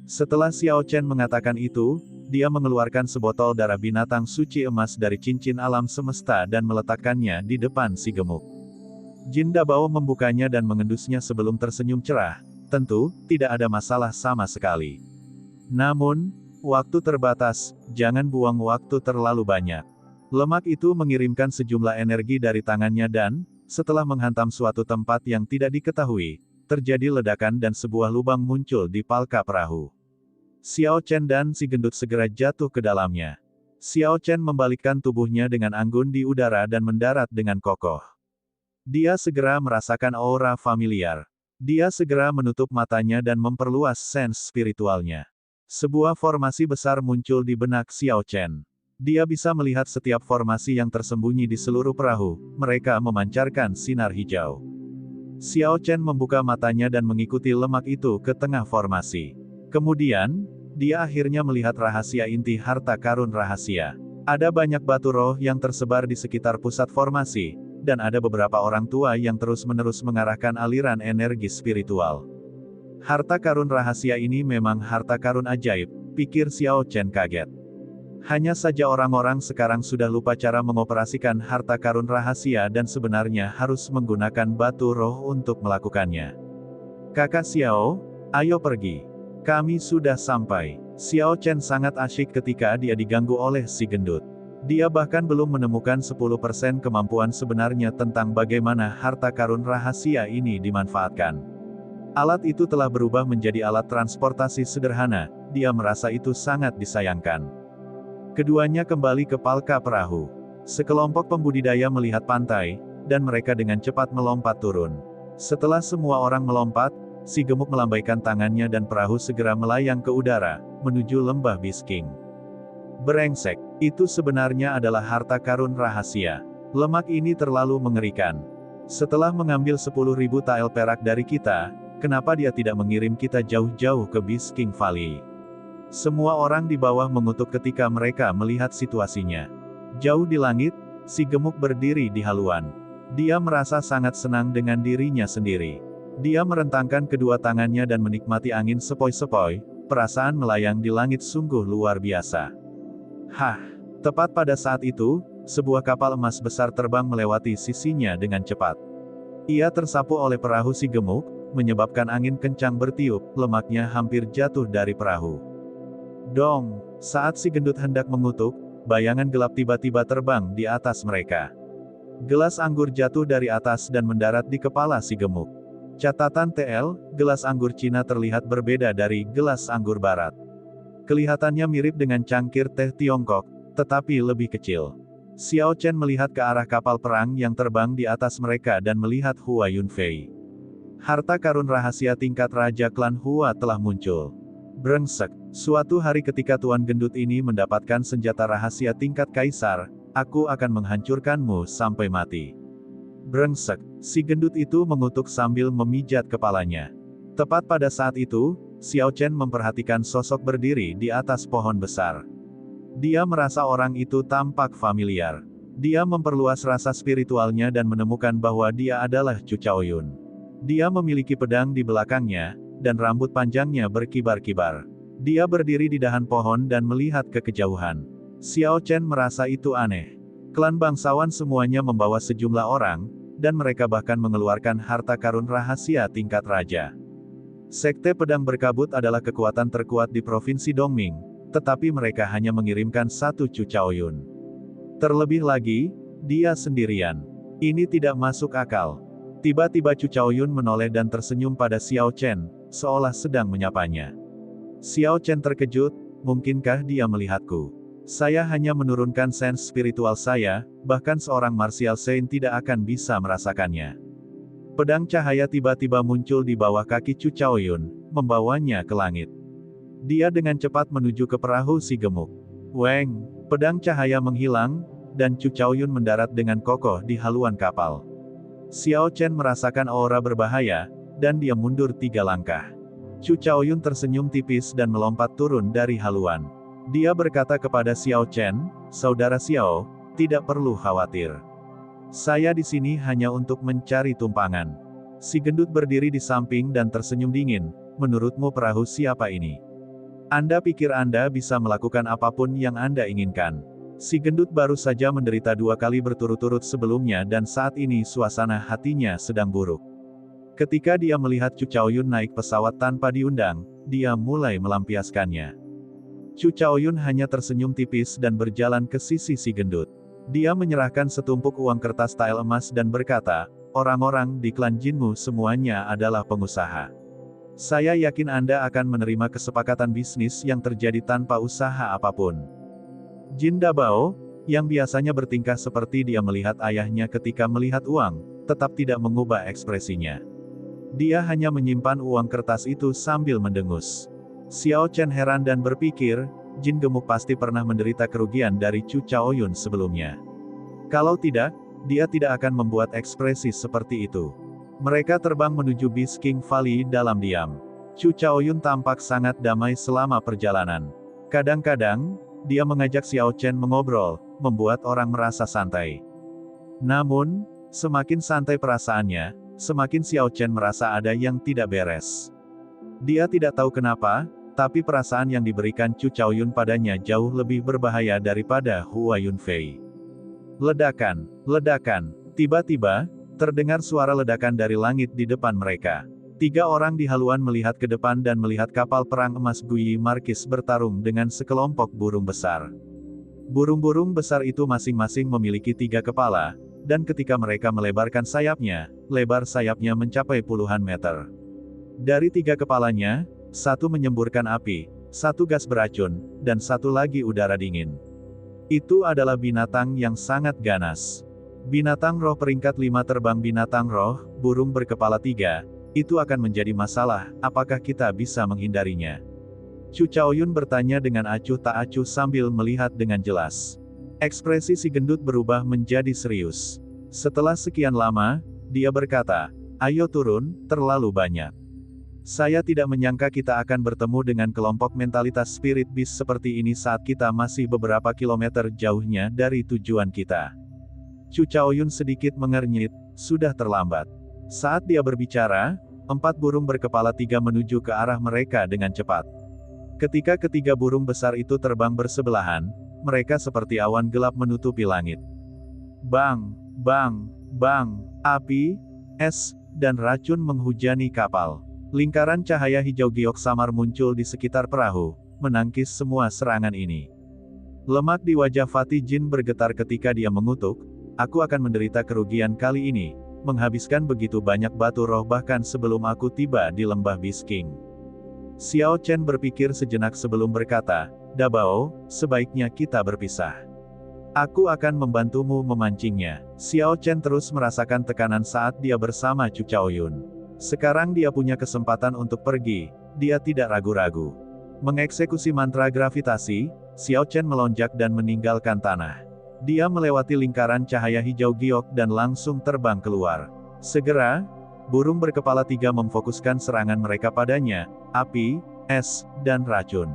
Setelah Xiao Chen mengatakan itu, dia mengeluarkan sebotol darah binatang suci emas dari cincin alam semesta dan meletakkannya di depan si gemuk. Jin Dabao membukanya dan mengendusnya sebelum tersenyum cerah. Tentu, tidak ada masalah sama sekali. Namun, waktu terbatas, jangan buang waktu terlalu banyak. Lemak itu mengirimkan sejumlah energi dari tangannya dan, setelah menghantam suatu tempat yang tidak diketahui, terjadi ledakan dan sebuah lubang muncul di palka perahu. Xiao Chen dan si gendut segera jatuh ke dalamnya. Xiao Chen membalikkan tubuhnya dengan anggun di udara dan mendarat dengan kokoh. Dia segera merasakan aura familiar. Dia segera menutup matanya dan memperluas sense spiritualnya. Sebuah formasi besar muncul di benak Xiao Chen. Dia bisa melihat setiap formasi yang tersembunyi di seluruh perahu, mereka memancarkan sinar hijau. Xiao Chen membuka matanya dan mengikuti lemak itu ke tengah formasi. Kemudian, dia akhirnya melihat rahasia inti harta karun rahasia. Ada banyak batu roh yang tersebar di sekitar pusat formasi, dan ada beberapa orang tua yang terus-menerus mengarahkan aliran energi spiritual. Harta karun rahasia ini memang harta karun ajaib, pikir Xiao Chen kaget. Hanya saja orang-orang sekarang sudah lupa cara mengoperasikan harta karun rahasia dan sebenarnya harus menggunakan batu roh untuk melakukannya. Kakak Xiao, ayo pergi. Kami sudah sampai. Xiao Chen sangat asyik ketika dia diganggu oleh si gendut. Dia bahkan belum menemukan 10% kemampuan sebenarnya tentang bagaimana harta karun rahasia ini dimanfaatkan. Alat itu telah berubah menjadi alat transportasi sederhana, dia merasa itu sangat disayangkan. Keduanya kembali ke palka perahu. Sekelompok pembudidaya melihat pantai, dan mereka dengan cepat melompat turun. Setelah semua orang melompat, si gemuk melambaikan tangannya dan perahu segera melayang ke udara, menuju lembah Bisking. Brengsek, itu sebenarnya adalah harta karun rahasia. Lemak ini terlalu mengerikan. Setelah mengambil 10.000 tael perak dari kita, kenapa dia tidak mengirim kita jauh-jauh ke Bisking Valley? Semua orang di bawah mengutuk ketika mereka melihat situasinya. Jauh di langit, si gemuk berdiri di haluan. Dia merasa sangat senang dengan dirinya sendiri. Dia merentangkan kedua tangannya dan menikmati angin sepoi-sepoi, perasaan melayang di langit sungguh luar biasa. Hah! Tepat pada saat itu, sebuah kapal emas besar terbang melewati sisinya dengan cepat. Ia tersapu oleh perahu si gemuk, menyebabkan angin kencang bertiup, lemaknya hampir jatuh dari perahu. Dong! Saat si gendut hendak mengutuk, bayangan gelap tiba-tiba terbang di atas mereka. Gelas anggur jatuh dari atas dan mendarat di kepala si gemuk. Catatan TL, gelas anggur Cina terlihat berbeda dari gelas anggur Barat. Kelihatannya mirip dengan cangkir teh Tiongkok, tetapi lebih kecil. Xiao Chen melihat ke arah kapal perang yang terbang di atas mereka dan melihat Hua Yunfei. Harta karun rahasia tingkat Raja Klan Hua telah muncul. Brengsek, suatu hari ketika Tuan Gendut ini mendapatkan senjata rahasia tingkat Kaisar, aku akan menghancurkanmu sampai mati. Brengsek, si gendut itu mengutuk sambil memijat kepalanya. Tepat pada saat itu, Xiao Chen memperhatikan sosok berdiri di atas pohon besar. Dia merasa orang itu tampak familiar. Dia memperluas rasa spiritualnya dan menemukan bahwa dia adalah Chu Chaoyun. Dia memiliki pedang di belakangnya, dan rambut panjangnya berkibar-kibar. Dia berdiri di dahan pohon dan melihat ke kejauhan. Xiao Chen merasa itu aneh. Klan bangsawan semuanya membawa sejumlah orang, dan mereka bahkan mengeluarkan harta karun rahasia tingkat raja. Sekte Pedang Berkabut adalah kekuatan terkuat di Provinsi Dongming, tetapi mereka hanya mengirimkan satu Chu Chaoyun. Terlebih lagi, dia sendirian. Ini tidak masuk akal. Tiba-tiba Chu Chaoyun menoleh dan tersenyum pada Xiao Chen, seolah sedang menyapanya. Xiao Chen terkejut, mungkinkah dia melihatku? Saya hanya menurunkan sense spiritual saya, bahkan seorang martial saint tidak akan bisa merasakannya. Pedang cahaya tiba-tiba muncul di bawah kaki Chu Chaoyun, membawanya ke langit. Dia dengan cepat menuju ke perahu si gemuk. Weng, pedang cahaya menghilang, dan Chu Chaoyun mendarat dengan kokoh di haluan kapal. Xiao Chen merasakan aura berbahaya, dan dia mundur 3 langkah. Chu Chaoyun tersenyum tipis dan melompat turun dari haluan. Dia berkata kepada Xiao Chen, "Saudara Xiao, tidak perlu khawatir. Saya di sini hanya untuk mencari tumpangan." Si gendut berdiri di samping dan tersenyum dingin, "Menurutmu perahu siapa ini? Anda pikir Anda bisa melakukan apapun yang Anda inginkan?" Si gendut baru saja menderita 2 kali berturut-turut sebelumnya dan saat ini suasana hatinya sedang buruk. Ketika dia melihat Chu Chaoyun naik pesawat tanpa diundang, dia mulai melampiaskannya. Chu Chaoyun hanya tersenyum tipis dan berjalan ke sisi si gendut. Dia menyerahkan setumpuk uang kertas tael emas dan berkata, "Orang-orang di klan Jinmu semuanya adalah pengusaha. Saya yakin Anda akan menerima kesepakatan bisnis yang terjadi tanpa usaha apapun." Jin Dabao, yang biasanya bertingkah seperti dia melihat ayahnya ketika melihat uang, tetap tidak mengubah ekspresinya. Dia hanya menyimpan uang kertas itu sambil mendengus. Xiao Chen heran dan berpikir, Jin gemuk pasti pernah menderita kerugian dari Chu Chaoyun sebelumnya. Kalau tidak, dia tidak akan membuat ekspresi seperti itu. Mereka terbang menuju Bisking Valley dalam diam. Chu Chaoyun tampak sangat damai selama perjalanan. Kadang-kadang, dia mengajak Xiao Chen mengobrol, membuat orang merasa santai. Namun, semakin santai perasaannya, semakin Xiao Chen merasa ada yang tidak beres. Dia tidak tahu kenapa, tapi perasaan yang diberikan Chu Chaoyun padanya jauh lebih berbahaya daripada Hua Yunfei. Ledakan, ledakan. Tiba-tiba, terdengar suara ledakan dari langit di depan mereka. 3 orang di haluan melihat ke depan dan melihat kapal perang emas Guyi Marquis bertarung dengan sekelompok burung besar. Burung-burung besar itu masing-masing memiliki 3 kepala, dan ketika mereka melebarkan sayapnya, lebar sayapnya mencapai puluhan meter. Dari 3 kepalanya, 1 menyemburkan api, 1 gas beracun, dan 1 lagi udara dingin. Itu adalah binatang yang sangat ganas. Binatang roh peringkat 5 terbang binatang roh, burung berkepala 3, itu akan menjadi masalah, apakah kita bisa menghindarinya? Chu Chaoyun bertanya dengan acuh tak acuh sambil melihat dengan jelas. Ekspresi si gendut berubah menjadi serius. Setelah sekian lama, dia berkata, "Ayo turun, terlalu banyak. Saya tidak menyangka kita akan bertemu dengan kelompok mentalitas spirit beast seperti ini saat kita masih beberapa kilometer jauhnya dari tujuan kita." Chu Chaoyun sedikit mengernyit, sudah terlambat. Saat dia berbicara, 4 burung berkepala 3 menuju ke arah mereka dengan cepat. Ketika ketiga burung besar itu terbang bersebelahan, mereka seperti awan gelap menutupi langit. Bang, bang, bang, api, es, dan racun menghujani kapal. Lingkaran cahaya hijau giok samar muncul di sekitar perahu, menangkis semua serangan ini. Lemak di wajah Fatih Jin bergetar ketika dia mengutuk, "Aku akan menderita kerugian kali ini, menghabiskan begitu banyak batu roh bahkan sebelum aku tiba di lembah Bisking." Xiao Chen berpikir sejenak sebelum berkata, "Dabao, sebaiknya kita berpisah. Aku akan membantumu memancingnya." Xiao Chen terus merasakan tekanan saat dia bersama Chu Chaoyun. Sekarang dia punya kesempatan untuk pergi, dia tidak ragu-ragu. Mengeksekusi mantra gravitasi, Xiao Chen melonjak dan meninggalkan tanah. Dia melewati lingkaran cahaya hijau giok dan langsung terbang keluar. Segera, burung berkepala 3 memfokuskan serangan mereka padanya, api, es, dan racun.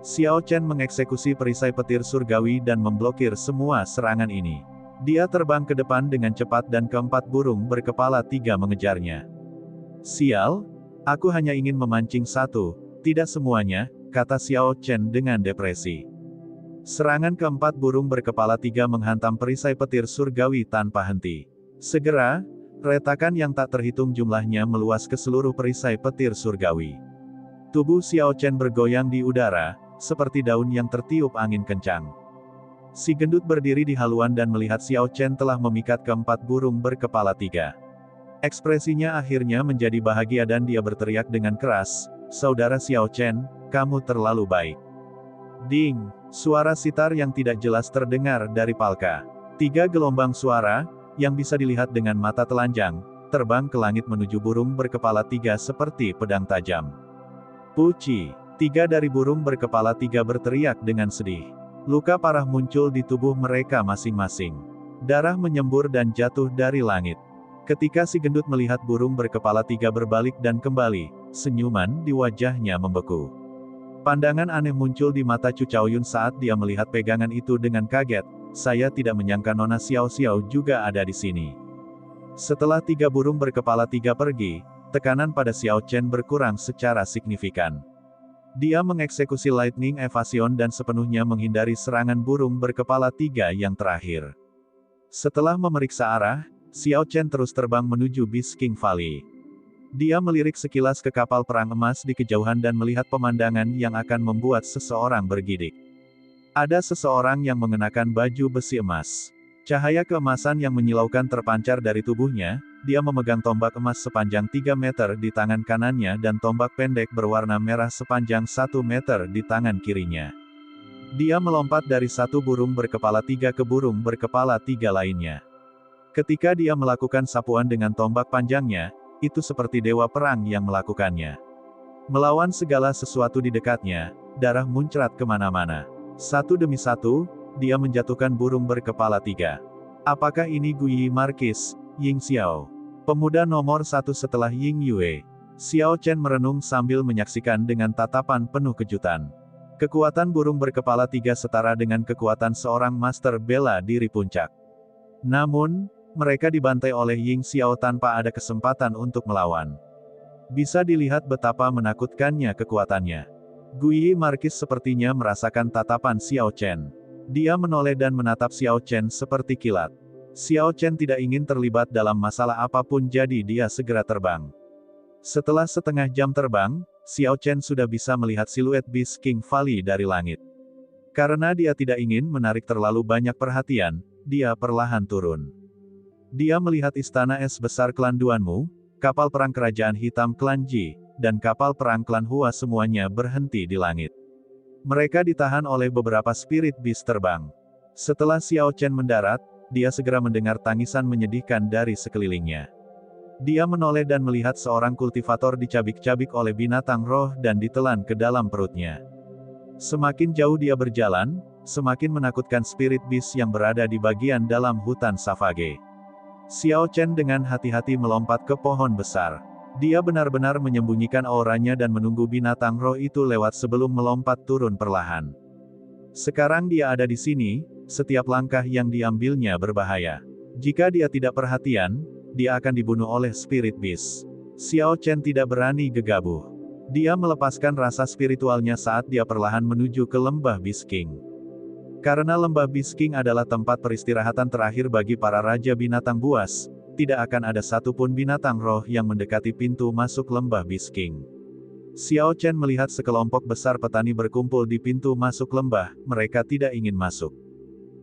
Xiao Chen mengeksekusi perisai petir surgawi dan memblokir semua serangan ini. Dia terbang ke depan dengan cepat dan keempat burung berkepala 3 mengejarnya. "Sial, aku hanya ingin memancing 1, tidak semuanya," kata Xiao Chen dengan depresi. Serangan keempat burung berkepala 3 menghantam perisai petir surgawi tanpa henti. Segera, retakan yang tak terhitung jumlahnya meluas ke seluruh perisai petir surgawi. Tubuh Xiao Chen bergoyang di udara, seperti daun yang tertiup angin kencang. Si gendut berdiri di haluan dan melihat Xiao Chen telah memikat keempat burung berkepala 3. Ekspresinya akhirnya menjadi bahagia dan dia berteriak dengan keras, "Saudara Xiao Chen, kamu terlalu baik." Ding! Suara sitar yang tidak jelas terdengar dari Palka. 3 gelombang suara, yang bisa dilihat dengan mata telanjang, terbang ke langit menuju burung berkepala 3 seperti pedang tajam. "Puci!" 3 dari burung berkepala 3 berteriak dengan sedih. Luka parah muncul di tubuh mereka masing-masing. Darah menyembur dan jatuh dari langit. Ketika si gendut melihat burung berkepala 3 berbalik dan kembali, senyuman di wajahnya membeku. Pandangan aneh muncul di mata Chu Chaoyun saat dia melihat pegangan itu dengan kaget. "Saya tidak menyangka Nona Xiao Xiao juga ada di sini." Setelah 3 burung berkepala 3 pergi, tekanan pada Xiao Chen berkurang secara signifikan. Dia mengeksekusi Lightning Evasion dan sepenuhnya menghindari serangan burung berkepala 3 yang terakhir. Setelah memeriksa arah, Xiao Chen terus terbang menuju Bisking Valley. Dia melirik sekilas ke kapal perang emas di kejauhan dan melihat pemandangan yang akan membuat seseorang bergidik. Ada seseorang yang mengenakan baju besi emas. Cahaya keemasan yang menyilaukan terpancar dari tubuhnya, dia memegang tombak emas sepanjang 3 meter di tangan kanannya dan tombak pendek berwarna merah sepanjang 1 meter di tangan kirinya. Dia melompat dari 1 burung berkepala 3 ke burung berkepala 3 lainnya. Ketika dia melakukan sapuan dengan tombak panjangnya, itu seperti dewa perang yang melakukannya. Melawan segala sesuatu di dekatnya, darah muncrat kemana-mana. Satu demi satu, dia menjatuhkan burung berkepala 3. Apakah ini Guyi Marquis, Ying Xiao? Pemuda nomor satu setelah Ying Yue. Xiao Chen merenung sambil menyaksikan dengan tatapan penuh kejutan. Kekuatan burung berkepala 3 setara dengan kekuatan seorang master bela diri puncak. Namun, mereka dibantai oleh Ying Xiao tanpa ada kesempatan untuk melawan. Bisa dilihat betapa menakutkannya kekuatannya. Guyi Markis sepertinya merasakan tatapan Xiao Chen. Dia menoleh dan menatap Xiao Chen seperti kilat. Xiao Chen tidak ingin terlibat dalam masalah apapun jadi dia segera terbang. Setelah setengah jam terbang, Xiao Chen sudah bisa melihat siluet Beast King Valley dari langit. Karena dia tidak ingin menarik terlalu banyak perhatian, dia perlahan turun. Dia melihat istana es besar klan Duanmu, kapal perang kerajaan hitam klan Ji, dan kapal perang klan Hua semuanya berhenti di langit. Mereka ditahan oleh beberapa spirit beast terbang. Setelah Xiao Chen mendarat, dia segera mendengar tangisan menyedihkan dari sekelilingnya. Dia menoleh dan melihat seorang kultivator dicabik-cabik oleh binatang roh dan ditelan ke dalam perutnya. Semakin jauh dia berjalan, semakin menakutkan spirit beast yang berada di bagian dalam hutan Savage. Xiao Chen dengan hati-hati melompat ke pohon besar. Dia benar-benar menyembunyikan auranya dan menunggu binatang roh itu lewat sebelum melompat turun perlahan. Sekarang dia ada di sini, setiap langkah yang diambilnya berbahaya. Jika dia tidak perhatian, dia akan dibunuh oleh spirit beast. Xiao Chen tidak berani gegabah. Dia melepaskan rasa spiritualnya saat dia perlahan menuju ke lembah Beast King. Karena lembah Beast King adalah tempat peristirahatan terakhir bagi para raja binatang buas, tidak akan ada satupun binatang roh yang mendekati pintu masuk lembah Beast King. Xiao Chen melihat sekelompok besar petani berkumpul di pintu masuk lembah, mereka tidak ingin masuk.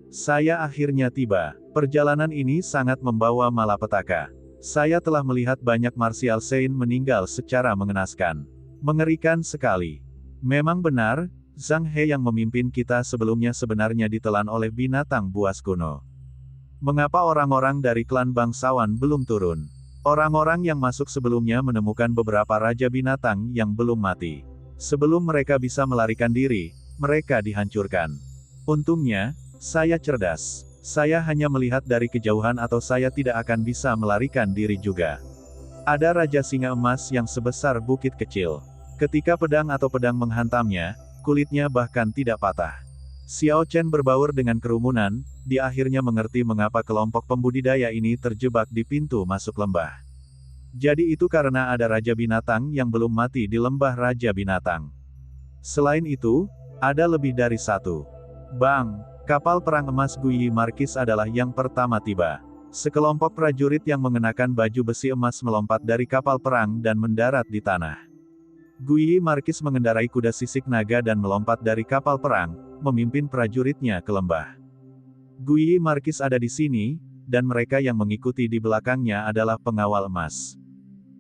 Saya akhirnya tiba. Perjalanan ini sangat membawa malapetaka. Saya telah melihat banyak martial saint meninggal secara mengenaskan. Mengerikan sekali. Memang benar, Zhang He yang memimpin kita sebelumnya sebenarnya ditelan oleh binatang buas kuno. Mengapa orang-orang dari klan bangsawan belum turun? Orang-orang yang masuk sebelumnya menemukan beberapa raja binatang yang belum mati. Sebelum mereka bisa melarikan diri, mereka dihancurkan. Untungnya, saya cerdas. Saya hanya melihat dari kejauhan atau saya tidak akan bisa melarikan diri juga. Ada Raja Singa Emas yang sebesar bukit kecil. Ketika pedang atau pedang menghantamnya, kulitnya bahkan tidak patah. Xiao Chen berbaur dengan kerumunan, dia akhirnya mengerti mengapa kelompok pembudidaya ini terjebak di pintu masuk lembah. Jadi itu karena ada Raja Binatang yang belum mati di lembah Raja Binatang. Selain itu, ada lebih dari satu. Bang! Kapal perang emas Guyi Markis adalah yang pertama tiba. Sekelompok prajurit yang mengenakan baju besi emas melompat dari kapal perang dan mendarat di tanah. Guyi Markis mengendarai kuda sisik naga dan melompat dari kapal perang, memimpin prajuritnya ke lembah. Guyi Markis ada di sini, dan mereka yang mengikuti di belakangnya adalah pengawal emas.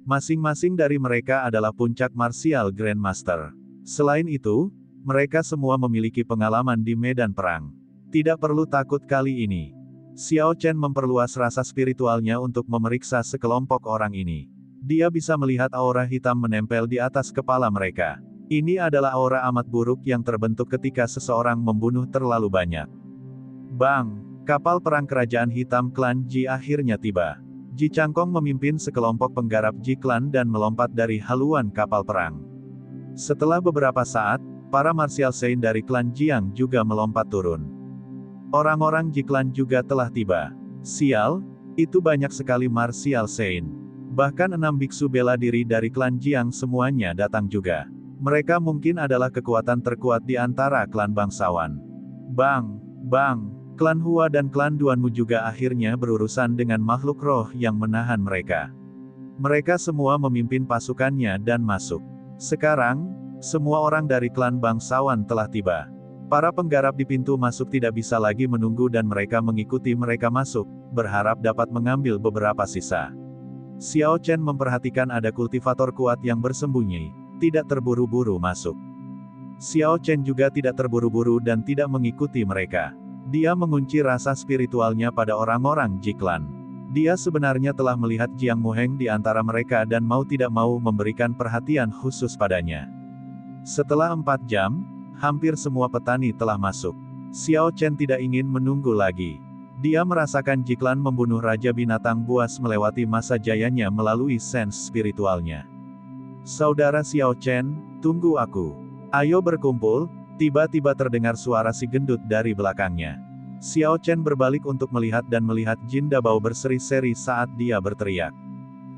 Masing-masing dari mereka adalah puncak martial Grandmaster. Selain itu, mereka semua memiliki pengalaman di medan perang. Tidak perlu takut kali ini. Xiao Chen memperluas rasa spiritualnya untuk memeriksa sekelompok orang ini. Dia bisa melihat aura hitam menempel di atas kepala mereka. Ini adalah aura amat buruk yang terbentuk ketika seseorang membunuh terlalu banyak. Bang! Kapal perang kerajaan hitam klan Ji akhirnya tiba. Ji Changkong memimpin sekelompok penggarap Ji klan dan melompat dari haluan kapal perang. Setelah beberapa saat, para martial saint dari klan Jiang juga melompat turun. Orang-orang Ji klan juga telah tiba. Sial, itu banyak sekali martial saint. Bahkan 6 biksu bela diri dari klan Jiang semuanya datang juga. Mereka mungkin adalah kekuatan terkuat di antara klan bangsawan. Bang! Bang! Klan Hua dan klan Duanmu juga akhirnya berurusan dengan makhluk roh yang menahan mereka. Mereka semua memimpin pasukannya dan masuk. Sekarang, semua orang dari klan bangsawan telah tiba. Para penggarap di pintu masuk tidak bisa lagi menunggu dan mereka mengikuti mereka masuk, berharap dapat mengambil beberapa sisa. Xiao Chen memperhatikan ada kultivator kuat yang bersembunyi, tidak terburu-buru masuk. Xiao Chen juga tidak terburu-buru dan tidak mengikuti mereka. Dia mengunci rasa spiritualnya pada orang-orang Ji klan. Dia sebenarnya telah melihat Jiang Muheng di antara mereka dan mau tidak mau memberikan perhatian khusus padanya. Setelah 4 jam, hampir semua petani telah masuk. Xiao Chen tidak ingin menunggu lagi. Dia merasakan Jiklan membunuh Raja Binatang Buas melewati masa jayanya melalui sense spiritualnya. Saudara Xiao Chen, tunggu aku. Ayo berkumpul. Tiba-tiba terdengar suara si gendut dari belakangnya. Xiao Chen berbalik untuk melihat dan melihat Jin Dabao berseri-seri saat dia berteriak.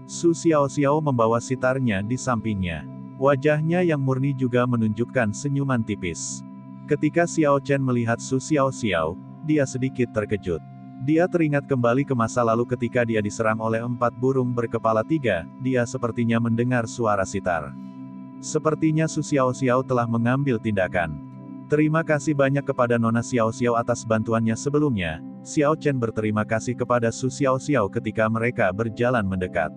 Su Xiao membawa sitarnya di sampingnya. Wajahnya yang murni juga menunjukkan senyuman tipis. Ketika Xiao Chen melihat Su Xiao, dia sedikit terkejut. Dia teringat kembali ke masa lalu ketika dia diserang oleh 4 burung berkepala 3, dia sepertinya mendengar suara sitar. Sepertinya Su Xiao telah mengambil tindakan. Terima kasih banyak kepada Nona Xiao atas bantuannya sebelumnya. Xiao Chen berterima kasih kepada Su Xiao ketika mereka berjalan mendekat.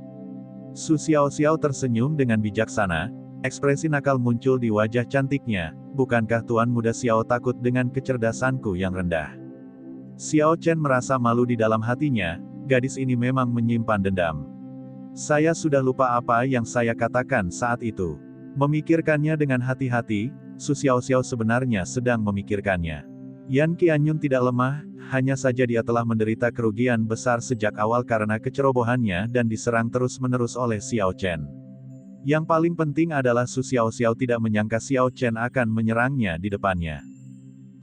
Su Xiao tersenyum dengan bijaksana, ekspresi nakal muncul di wajah cantiknya. Bukankah Tuan Muda Xiao takut dengan kecerdasanku yang rendah? Xiao Chen merasa malu di dalam hatinya, gadis ini memang menyimpan dendam. Saya sudah lupa apa yang saya katakan saat itu. Memikirkannya dengan hati-hati, Su Xiao sebenarnya sedang memikirkannya. Yan Qianyun tidak lemah, hanya saja dia telah menderita kerugian besar sejak awal karena kecerobohannya dan diserang terus-menerus oleh Xiao Chen. Yang paling penting adalah Su Xiao tidak menyangka Xiao Chen akan menyerangnya di depannya.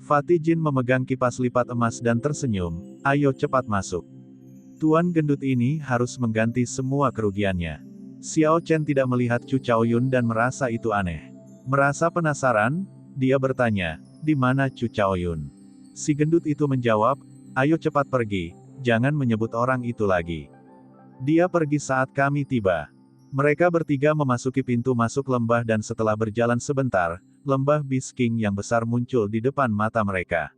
Fatih Jin memegang kipas lipat emas dan tersenyum, ayo cepat masuk. Tuan gendut ini harus mengganti semua kerugiannya. Xiao Chen tidak melihat Chu Chaoyun dan merasa itu aneh. Merasa penasaran, dia bertanya, di mana Chu Chaoyun? Si gendut itu menjawab, ayo cepat pergi, jangan menyebut orang itu lagi. Dia pergi saat kami tiba. Mereka bertiga memasuki pintu masuk lembah dan setelah berjalan sebentar, lembah Beast King yang besar muncul di depan mata mereka.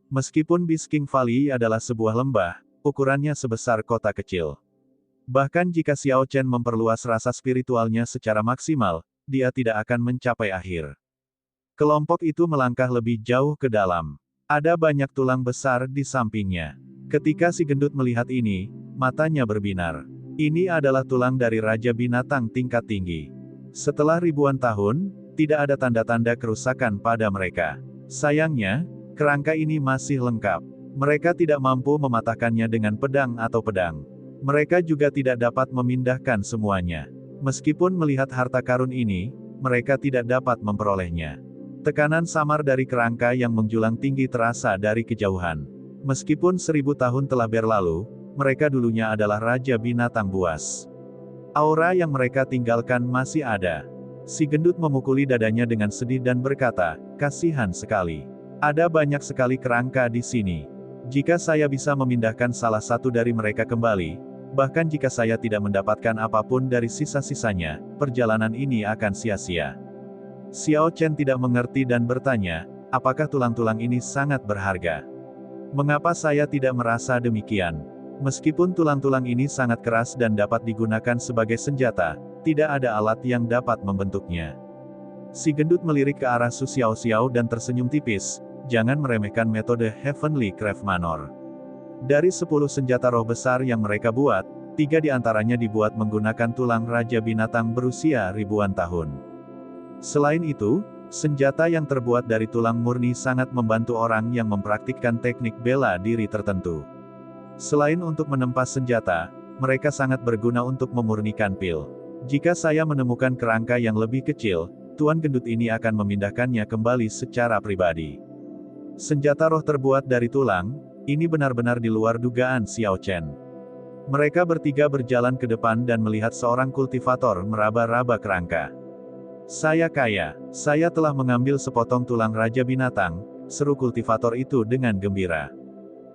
Meskipun Beast King Valley adalah sebuah lembah, ukurannya sebesar kota kecil. Bahkan jika Xiao Chen memperluas rasa spiritualnya secara maksimal, dia tidak akan mencapai akhir. Kelompok itu melangkah lebih jauh ke dalam. Ada banyak tulang besar di sampingnya. Ketika si gendut melihat ini, matanya berbinar. Ini adalah tulang dari Raja Binatang tingkat tinggi. Setelah ribuan tahun, tidak ada tanda-tanda kerusakan pada mereka. Sayangnya, kerangka ini masih lengkap. Mereka tidak mampu mematahkannya dengan pedang atau pedang. Mereka juga tidak dapat memindahkan semuanya. Meskipun melihat harta karun ini, mereka tidak dapat memperolehnya. Tekanan samar dari kerangka yang menjulang tinggi terasa dari kejauhan. Meskipun 1000 tahun telah berlalu, mereka dulunya adalah Raja Binatang Buas. Aura yang mereka tinggalkan masih ada. Si gendut memukuli dadanya dengan sedih dan berkata, kasihan sekali. Ada banyak sekali kerangka di sini. Jika saya bisa memindahkan salah satu dari mereka kembali, bahkan jika saya tidak mendapatkan apapun dari sisa-sisanya, perjalanan ini akan sia-sia. Xiao Chen tidak mengerti dan bertanya, apakah tulang-tulang ini sangat berharga? Mengapa saya tidak merasa demikian? Meskipun tulang-tulang ini sangat keras dan dapat digunakan sebagai senjata, tidak ada alat yang dapat membentuknya. Si gendut melirik ke arah Su Xiao dan tersenyum tipis, jangan meremehkan metode Heavenly Craft Manor. Dari 10 senjata roh besar yang mereka buat, 3 diantaranya dibuat menggunakan tulang Raja Binatang berusia ribuan tahun. Selain itu, senjata yang terbuat dari tulang murni sangat membantu orang yang mempraktikkan teknik bela diri tertentu. Selain untuk menempas senjata, mereka sangat berguna untuk memurnikan pil. Jika saya menemukan kerangka yang lebih kecil, Tuan gendut ini akan memindahkannya kembali secara pribadi. Senjata roh terbuat dari tulang, ini benar-benar di luar dugaan Xiao Chen. Mereka bertiga berjalan ke depan dan melihat seorang kultivator meraba-raba kerangka. Saya kaya, saya telah mengambil sepotong tulang Raja Binatang, seru kultivator itu dengan gembira.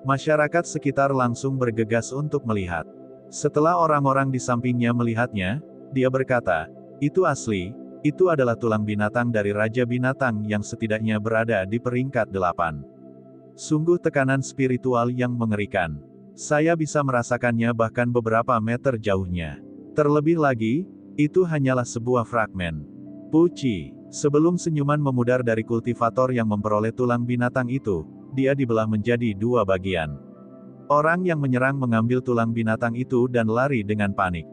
Masyarakat sekitar langsung bergegas untuk melihat. Setelah orang-orang di sampingnya melihatnya, dia berkata, itu asli, itu adalah tulang binatang dari Raja Binatang yang setidaknya berada di peringkat 8. Sungguh tekanan spiritual yang mengerikan. Saya bisa merasakannya bahkan beberapa meter jauhnya. Terlebih lagi, itu hanyalah sebuah fragmen. Puci, sebelum senyuman memudar dari kultivator yang memperoleh tulang binatang itu, dia dibelah menjadi 2 bagian. Orang yang menyerang mengambil tulang binatang itu dan lari dengan panik.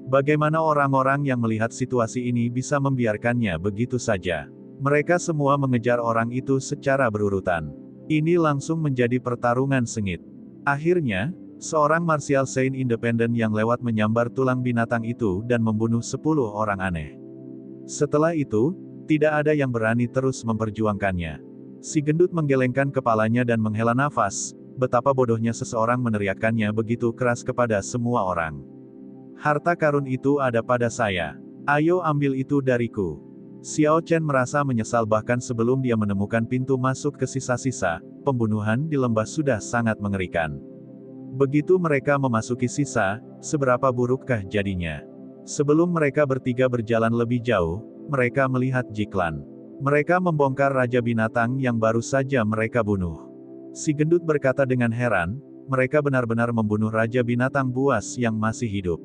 Bagaimana orang-orang yang melihat situasi ini bisa membiarkannya begitu saja? Mereka semua mengejar orang itu secara berurutan. Ini langsung menjadi pertarungan sengit. Akhirnya, seorang martial saint independen yang lewat menyambar tulang binatang itu dan membunuh 10 orang aneh. Setelah itu, tidak ada yang berani terus memperjuangkannya. Si gendut menggelengkan kepalanya dan menghela nafas, betapa bodohnya seseorang meneriakkannya begitu keras kepada semua orang. Harta karun itu ada pada saya. Ayo ambil itu dariku. Xiao Chen merasa menyesal bahkan sebelum dia menemukan pintu masuk ke sisa-sisa, pembunuhan di lembah sudah sangat mengerikan. Begitu mereka memasuki sisa, seberapa burukkah jadinya? Sebelum mereka bertiga berjalan lebih jauh, mereka melihat Jiklan. Mereka membongkar Raja Binatang yang baru saja mereka bunuh. Si gendut berkata dengan heran, mereka benar-benar membunuh Raja Binatang buas yang masih hidup.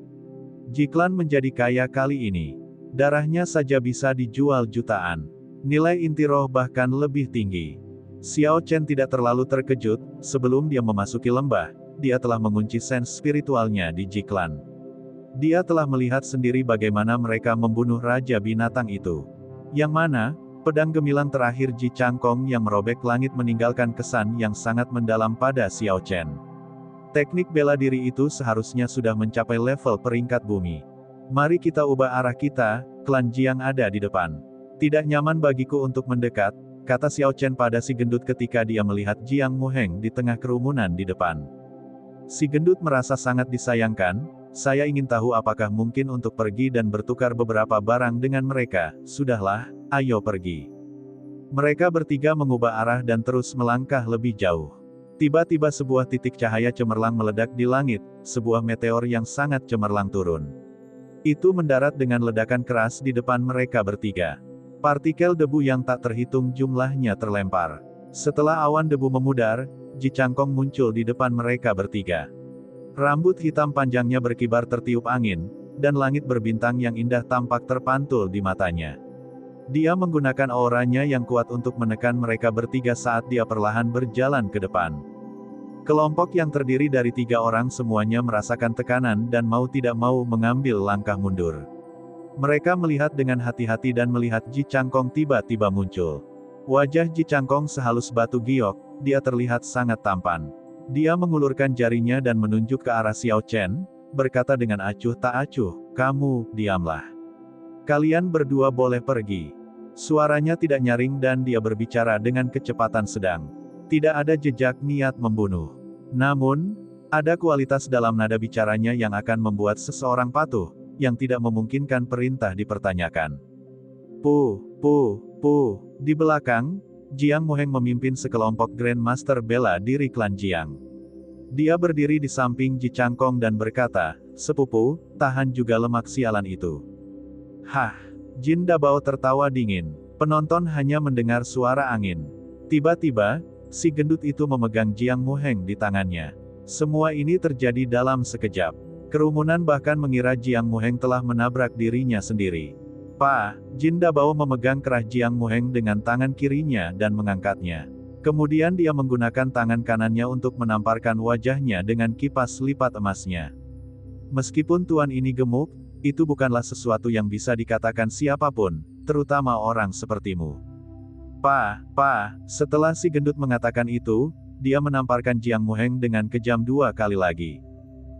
Jiklan menjadi kaya kali ini. Darahnya saja bisa dijual jutaan. Nilai inti roh bahkan lebih tinggi. Xiao Chen tidak terlalu terkejut, sebelum dia memasuki lembah, dia telah mengunci sens spiritualnya di Jiklan. Dia telah melihat sendiri bagaimana mereka membunuh Raja Binatang itu. Yang mana, pedang gemilang terakhir Ji Changkong yang merobek langit meninggalkan kesan yang sangat mendalam pada Xiao Chen. Teknik bela diri itu seharusnya sudah mencapai level peringkat bumi. Mari kita ubah arah kita, klan Jiang ada di depan. Tidak nyaman bagiku untuk mendekat, kata Xiao Chen pada si gendut ketika dia melihat Jiang Muheng di tengah kerumunan di depan. Si gendut merasa sangat disayangkan, saya ingin tahu apakah mungkin untuk pergi dan bertukar beberapa barang dengan mereka, sudahlah, ayo pergi. Mereka bertiga mengubah arah dan terus melangkah lebih jauh. Tiba-tiba sebuah titik cahaya cemerlang meledak di langit, sebuah meteor yang sangat cemerlang turun. Itu mendarat dengan ledakan keras di depan mereka bertiga. Partikel debu yang tak terhitung jumlahnya terlempar. Setelah awan debu memudar, Ji Changkong muncul di depan mereka bertiga. Rambut hitam panjangnya berkibar tertiup angin, dan langit berbintang yang indah tampak terpantul di matanya. Dia menggunakan auranya yang kuat untuk menekan mereka bertiga saat dia perlahan berjalan ke depan. Kelompok yang terdiri dari 3 orang semuanya merasakan tekanan dan mau tidak mau mengambil langkah mundur. Mereka melihat dengan hati-hati dan melihat Ji Changkong tiba-tiba muncul. Wajah Ji Changkong sehalus batu giok, dia terlihat sangat tampan. Dia mengulurkan jarinya dan menunjuk ke arah Xiao Chen, berkata dengan acuh tak acuh, kamu, diamlah. Kalian berdua boleh pergi. Suaranya tidak nyaring dan dia berbicara dengan kecepatan sedang. Tidak ada jejak niat membunuh. Namun, ada kualitas dalam nada bicaranya yang akan membuat seseorang patuh, yang tidak memungkinkan perintah dipertanyakan. Di belakang, Jiang Muheng memimpin sekelompok Grandmaster bela diri klan Jiang. Dia berdiri di samping Ji Changkong dan berkata, sepupu, tahan juga lemak sialan itu. Hah, Jin Dabao tertawa dingin. Penonton hanya mendengar suara angin. Tiba-tiba, si gendut itu memegang Jiang Muheng di tangannya. Semua ini terjadi dalam sekejap. Kerumunan bahkan mengira Jiang Muheng telah menabrak dirinya sendiri. Jin Dabao memegang kerah Jiang Muheng dengan tangan kirinya dan mengangkatnya. Kemudian dia menggunakan tangan kanannya untuk menamparkan wajahnya dengan kipas lipat emasnya. Meskipun tuan ini gemuk, itu bukanlah sesuatu yang bisa dikatakan siapapun, terutama orang sepertimu. Setelah si gendut mengatakan itu, dia menamparkan Jiang Muheng dengan kejam 2 kali lagi.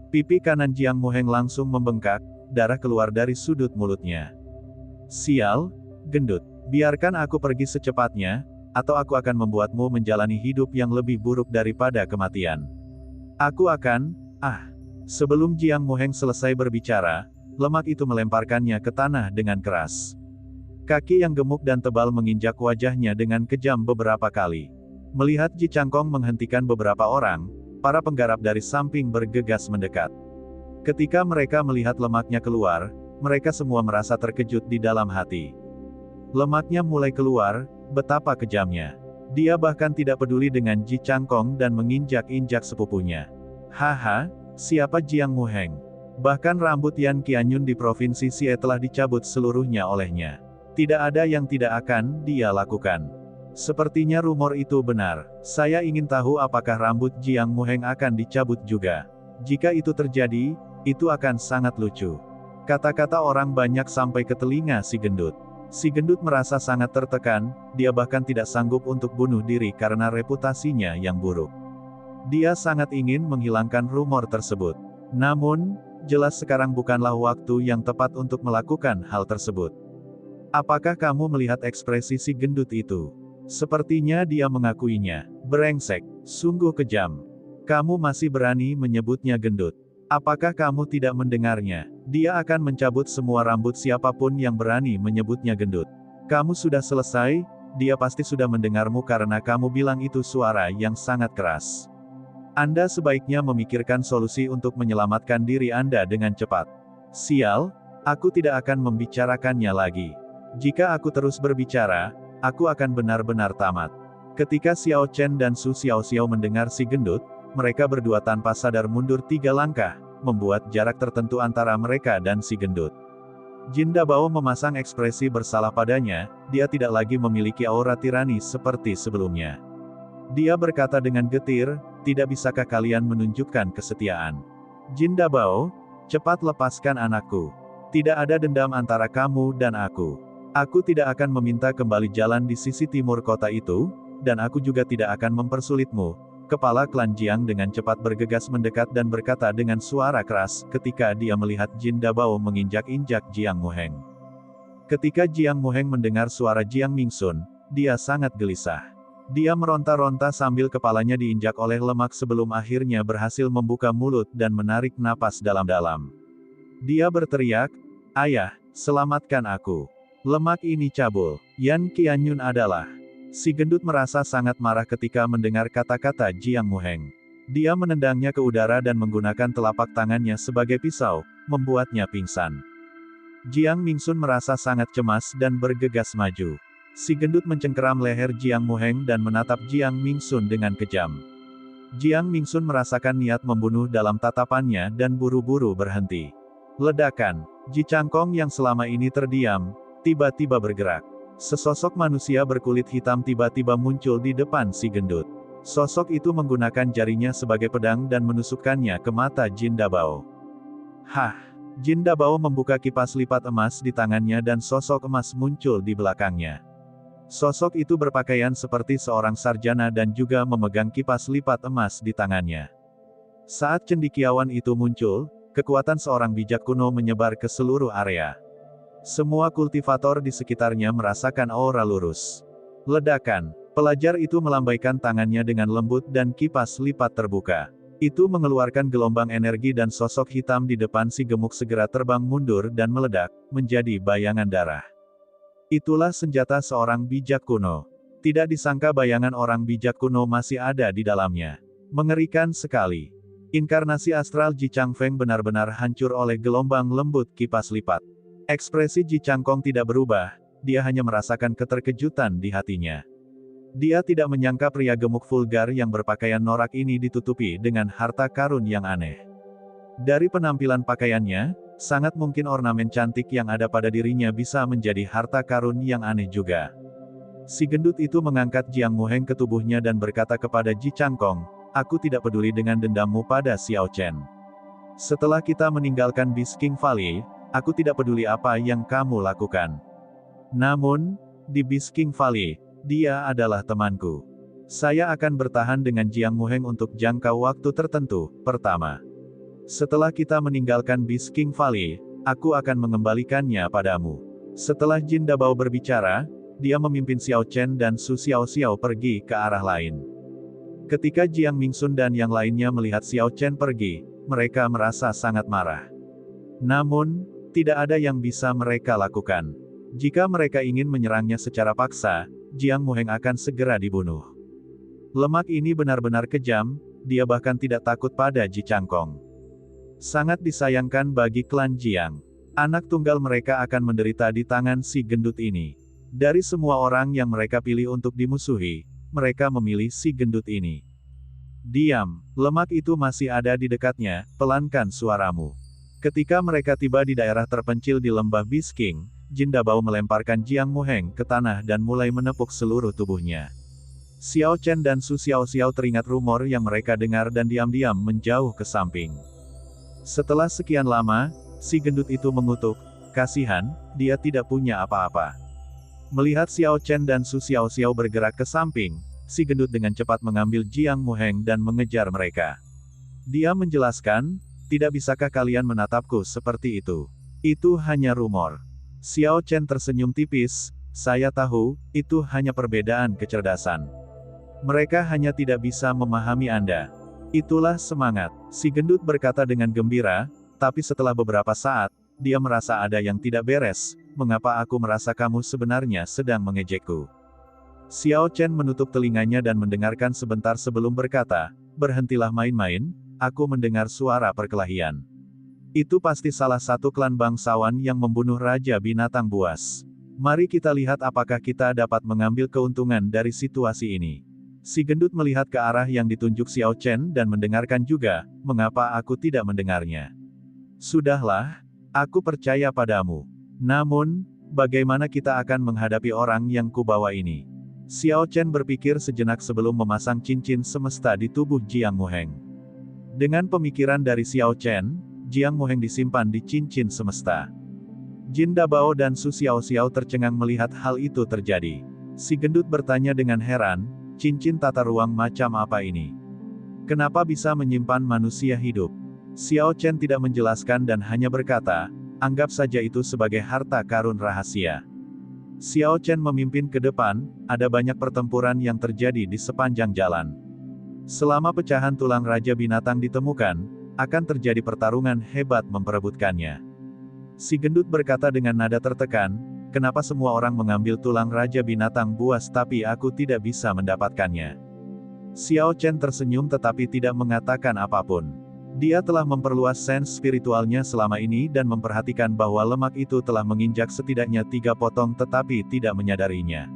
Pipi kanan Jiang Muheng langsung membengkak, darah keluar dari sudut mulutnya. Sial, gendut, biarkan aku pergi secepatnya, atau aku akan membuatmu menjalani hidup yang lebih buruk daripada kematian. Aku akan, Sebelum Jiang Muheng selesai berbicara, lemak itu melemparkannya ke tanah dengan keras. Kaki yang gemuk dan tebal menginjak wajahnya dengan kejam beberapa kali. Melihat Ji Changkong menghentikan beberapa orang, para penggarap dari samping bergegas mendekat. Ketika mereka melihat lemaknya keluar, mereka semua merasa terkejut di dalam hati. Lemaknya mulai keluar, betapa kejamnya. Dia bahkan tidak peduli dengan Ji Changkong dan menginjak-injak sepupunya. Haha, siapa Jiang Muheng? Bahkan rambut Yan Qianyun di Provinsi Xie telah dicabut seluruhnya olehnya. Tidak ada yang tidak akan dia lakukan. Sepertinya rumor itu benar. Saya ingin tahu apakah rambut Jiang Muheng akan dicabut juga. Jika itu terjadi, itu akan sangat lucu. Kata-kata orang banyak sampai ke telinga si gendut. Si gendut merasa sangat tertekan, dia bahkan tidak sanggup untuk bunuh diri karena reputasinya yang buruk. Dia sangat ingin menghilangkan rumor tersebut. Namun, jelas sekarang bukanlah waktu yang tepat untuk melakukan hal tersebut. Apakah kamu melihat ekspresi si gendut itu? Sepertinya dia mengakuinya. Brengsek, sungguh kejam. Kamu masih berani menyebutnya gendut. Apakah kamu tidak mendengarnya? Dia akan mencabut semua rambut siapapun yang berani menyebutnya gendut. Kamu sudah selesai, dia pasti sudah mendengarmu karena kamu bilang itu suara yang sangat keras. Anda sebaiknya memikirkan solusi untuk menyelamatkan diri Anda dengan cepat. Sial, aku tidak akan membicarakannya lagi. Jika aku terus berbicara, aku akan benar-benar tamat. Ketika Xiao Chen dan Su Xiaoxiao mendengar si gendut, mereka berdua tanpa sadar mundur 3 langkah, membuat jarak tertentu antara mereka dan si gendut. Jin Dabao memasang ekspresi bersalah padanya, dia tidak lagi memiliki aura tirani seperti sebelumnya. Dia berkata dengan getir, tidak bisakah kalian menunjukkan kesetiaan? Jin Dabao, cepat lepaskan anakku. Tidak ada dendam antara kamu dan aku. Aku tidak akan meminta kembali jalan di sisi timur kota itu, dan aku juga tidak akan mempersulitmu. Kepala klan Jiang dengan cepat bergegas mendekat dan berkata dengan suara keras, ketika dia melihat Jin Dabao menginjak-injak Jiang Muheng. Ketika Jiang Muheng mendengar suara Jiang Mingsun, dia sangat gelisah. Dia meronta-ronta sambil kepalanya diinjak oleh lemak sebelum akhirnya berhasil membuka mulut dan menarik napas dalam-dalam. Dia berteriak, "Ayah, selamatkan aku. Lemak ini cabul." Yan Qianyun adalah. Si gendut merasa sangat marah ketika mendengar kata-kata Jiang Muheng. Dia menendangnya ke udara dan menggunakan telapak tangannya sebagai pisau, membuatnya pingsan. Jiang Mingsun merasa sangat cemas dan bergegas maju. Si gendut mencengkeram leher Jiang Muheng dan menatap Jiang Mingsun dengan kejam. Jiang Mingsun merasakan niat membunuh dalam tatapannya dan buru-buru berhenti. Ledakan. Ji Changkong yang selama ini terdiam, tiba-tiba bergerak. Sesosok manusia berkulit hitam tiba-tiba muncul di depan si gendut. Sosok itu menggunakan jarinya sebagai pedang dan menusukkannya ke mata Jin Dabao. Hah! Jin Dabao membuka kipas lipat emas di tangannya dan sosok emas muncul di belakangnya. Sosok itu berpakaian seperti seorang sarjana dan juga memegang kipas lipat emas di tangannya. Saat cendekiawan itu muncul, kekuatan seorang bijak kuno menyebar ke seluruh area. Semua kultivator di sekitarnya merasakan aura lurus. Ledakan. Pelajar itu melambaikan tangannya dengan lembut dan kipas lipat terbuka. Itu mengeluarkan gelombang energi dan sosok hitam di depan si gemuk segera terbang mundur dan meledak, menjadi bayangan darah. Itulah senjata seorang bijak kuno. Tidak disangka bayangan orang bijak kuno masih ada di dalamnya. Mengerikan sekali. Inkarnasi astral Ji Changfeng benar-benar hancur oleh gelombang lembut kipas lipat. Ekspresi Ji Changkong tidak berubah, dia hanya merasakan keterkejutan di hatinya. Dia tidak menyangka pria gemuk vulgar yang berpakaian norak ini ditutupi dengan harta karun yang aneh. Dari penampilan pakaiannya, sangat mungkin ornamen cantik yang ada pada dirinya bisa menjadi harta karun yang aneh juga. Si gendut itu mengangkat Jiang Muheng ke tubuhnya dan berkata kepada Ji Changkong, "Aku tidak peduli dengan dendammu pada Xiao Chen. Setelah kita meninggalkan Beast King Valley, aku tidak peduli apa yang kamu lakukan. Namun, di Beast King Valley, dia adalah temanku. Saya akan bertahan dengan Jiang Muheng untuk jangka waktu tertentu. Pertama, setelah kita meninggalkan Beast King Valley, aku akan mengembalikannya padamu." Setelah Jin Dabao berbicara, dia memimpin Xiao Chen dan Su Xiaoxiao pergi ke arah lain. Ketika Jiang Mingsun dan yang lainnya melihat Xiao Chen pergi, mereka merasa sangat marah. Namun, tidak ada yang bisa mereka lakukan. Jika mereka ingin menyerangnya secara paksa, Jiang Muheng akan segera dibunuh. Lemak ini benar-benar kejam, dia bahkan tidak takut pada Ji Changkong. Sangat disayangkan bagi klan Jiang. Anak tunggal mereka akan menderita di tangan si gendut ini. Dari semua orang yang mereka pilih untuk dimusuhi, mereka memilih si gendut ini. Diam, lemak itu masih ada di dekatnya, pelankan suaramu. Ketika mereka tiba di daerah terpencil di lembah Beast King, Jin Dabao melemparkan Jiang Muheng ke tanah dan mulai menepuk seluruh tubuhnya. Xiao Chen dan Su Xiaoxiao teringat rumor yang mereka dengar dan diam-diam menjauh ke samping. Setelah sekian lama, si gendut itu mengutuk, "Kasihan, dia tidak punya apa-apa." Melihat Xiao Chen dan Su Xiaoxiao bergerak ke samping, si gendut dengan cepat mengambil Jiang Muheng dan mengejar mereka. Dia menjelaskan, tidak bisakah kalian menatapku seperti itu? Itu hanya rumor. Xiao Chen tersenyum tipis, saya tahu, itu hanya perbedaan kecerdasan. Mereka hanya tidak bisa memahami Anda. Itulah semangat, si gendut berkata dengan gembira, tapi setelah beberapa saat, dia merasa ada yang tidak beres, mengapa aku merasa kamu sebenarnya sedang mengejekku? Xiao Chen menutup telinganya dan mendengarkan sebentar sebelum berkata, berhentilah main-main, aku mendengar suara perkelahian. Itu pasti salah satu klan bangsawan yang membunuh Raja Binatang Buas. Mari kita lihat apakah kita dapat mengambil keuntungan dari situasi ini. Si gendut melihat ke arah yang ditunjuk Xiao Chen dan mendengarkan juga, mengapa aku tidak mendengarnya? Sudahlah, aku percaya padamu. Namun, bagaimana kita akan menghadapi orang yang kubawa ini? Xiao Chen berpikir sejenak sebelum memasang cincin semesta di tubuh Jiang Muheng. Dengan pemikiran dari Xiao Chen, Jiang Muheng disimpan di cincin semesta. Jin Dabao dan Su Xiao tercengang melihat hal itu terjadi. Si gendut bertanya dengan heran, cincin tata ruang macam apa ini? Kenapa bisa menyimpan manusia hidup? Xiao Chen tidak menjelaskan dan hanya berkata, anggap saja itu sebagai harta karun rahasia. Xiao Chen memimpin ke depan, ada banyak pertempuran yang terjadi di sepanjang jalan. Selama pecahan tulang Raja Binatang ditemukan, akan terjadi pertarungan hebat memperebutkannya. Si gendut berkata dengan nada tertekan, kenapa semua orang mengambil tulang Raja Binatang Buas tapi aku tidak bisa mendapatkannya? Xiao Chen tersenyum tetapi tidak mengatakan apapun. Dia telah memperluas sense spiritualnya selama ini dan memperhatikan bahwa lemak itu telah menginjak setidaknya 3 potong tetapi tidak menyadarinya.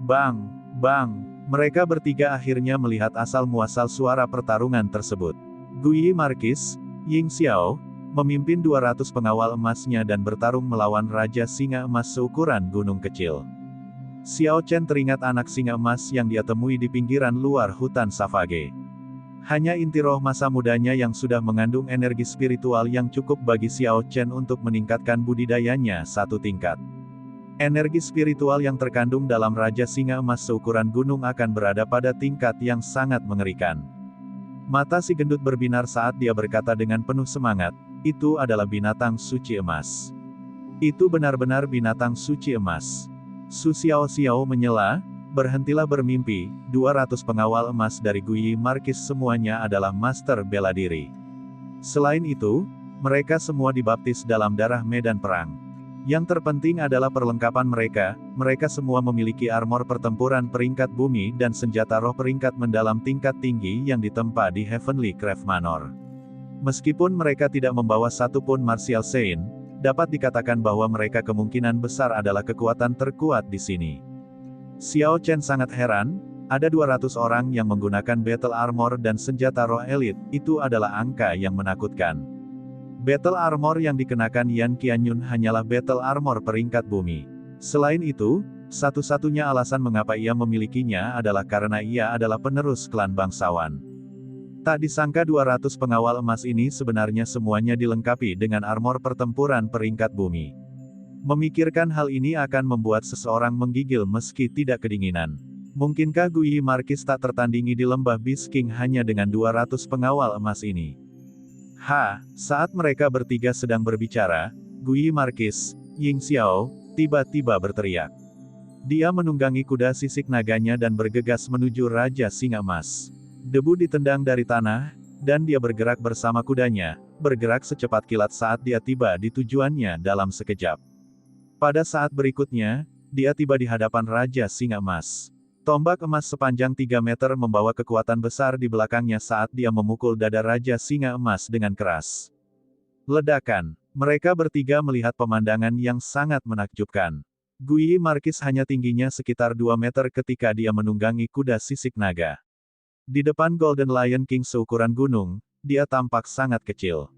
Bang! Bang! Mereka bertiga akhirnya melihat asal-muasal suara pertarungan tersebut. Guyi Markis, Ying Xiao, memimpin 200 pengawal emasnya dan bertarung melawan Raja Singa Emas seukuran gunung kecil. Xiao Chen teringat anak singa emas yang dia temui di pinggiran luar hutan Savage. Hanya inti roh masa mudanya yang sudah mengandung energi spiritual yang cukup bagi Xiao Chen untuk meningkatkan budidayanya 1 tingkat. Energi spiritual yang terkandung dalam Raja Singa Emas seukuran gunung akan berada pada tingkat yang sangat mengerikan. Mata si gendut berbinar saat dia berkata dengan penuh semangat, itu adalah binatang suci emas. Itu benar-benar binatang suci emas. Su Xiao menyela, berhentilah bermimpi, 200 pengawal emas dari Guyi Markis semuanya adalah master bela diri. Selain itu, mereka semua dibaptis dalam darah medan perang. Yang terpenting adalah perlengkapan mereka semua memiliki armor pertempuran peringkat bumi dan senjata roh peringkat mendalam tingkat tinggi yang ditempa di Heavenly Craft Manor. Meskipun mereka tidak membawa satupun martial Saint, dapat dikatakan bahwa mereka kemungkinan besar adalah kekuatan terkuat di sini. Xiao Chen sangat heran, ada 200 orang yang menggunakan battle armor dan senjata roh elite, itu adalah angka yang menakutkan. Battle armor yang dikenakan Yan Qianyun hanyalah battle armor peringkat bumi. Selain itu, satu-satunya alasan mengapa ia memilikinya adalah karena ia adalah penerus klan bangsawan. Tak disangka 200 pengawal emas ini sebenarnya semuanya dilengkapi dengan armor pertempuran peringkat bumi. Memikirkan hal ini akan membuat seseorang menggigil meski tidak kedinginan. Mungkinkah Guyi Markis tak tertandingi di lembah Beast King hanya dengan 200 pengawal emas ini? Saat mereka bertiga sedang berbicara, Guyi Markis, Ying Xiao, tiba-tiba berteriak. Dia menunggangi kuda sisik naganya dan bergegas menuju Raja Singa Emas. Debu ditendang dari tanah, dan dia bergerak bersama kudanya, bergerak secepat kilat saat dia tiba di tujuannya dalam sekejap. Pada saat berikutnya, dia tiba di hadapan Raja Singa Emas. Tombak emas sepanjang 3 meter membawa kekuatan besar di belakangnya saat dia memukul dada Raja Singa Emas dengan keras. Ledakan. Mereka bertiga melihat pemandangan yang sangat menakjubkan. Guyi Markis hanya tingginya sekitar 2 meter ketika dia menunggangi kuda sisik naga. Di depan Golden Lion King seukuran gunung, dia tampak sangat kecil.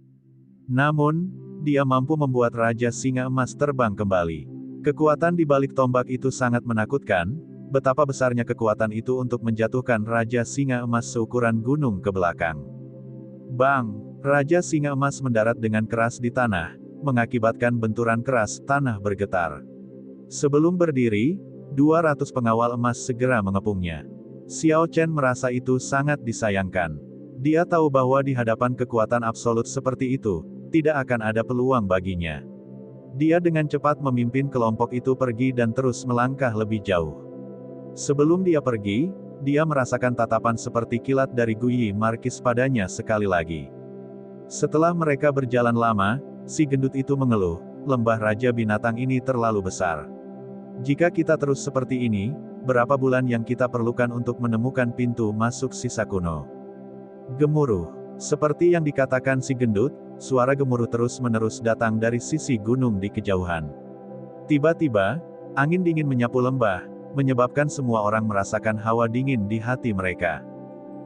Namun, dia mampu membuat Raja Singa Emas terbang kembali. Kekuatan di balik tombak itu sangat menakutkan. Betapa besarnya kekuatan itu untuk menjatuhkan Raja Singa Emas seukuran gunung ke belakang. Bang! Raja Singa Emas mendarat dengan keras di tanah, mengakibatkan benturan keras, tanah bergetar. Sebelum berdiri, 200 pengawal emas segera mengepungnya. Xiao Chen merasa itu sangat disayangkan. Dia tahu bahwa di hadapan kekuatan absolut seperti itu, tidak akan ada peluang baginya. Dia dengan cepat memimpin kelompok itu pergi dan terus melangkah lebih jauh. Sebelum dia pergi, dia merasakan tatapan seperti kilat dari Guyi Markis padanya sekali lagi. Setelah mereka berjalan lama, si gendut itu mengeluh, lembah Raja Binatang ini terlalu besar. Jika kita terus seperti ini, berapa bulan yang kita perlukan untuk menemukan pintu masuk sisa kuno? Gemuruh. Seperti yang dikatakan si gendut, suara gemuruh terus-menerus datang dari sisi gunung di kejauhan. Tiba-tiba, angin dingin menyapu lembah, menyebabkan semua orang merasakan hawa dingin di hati mereka.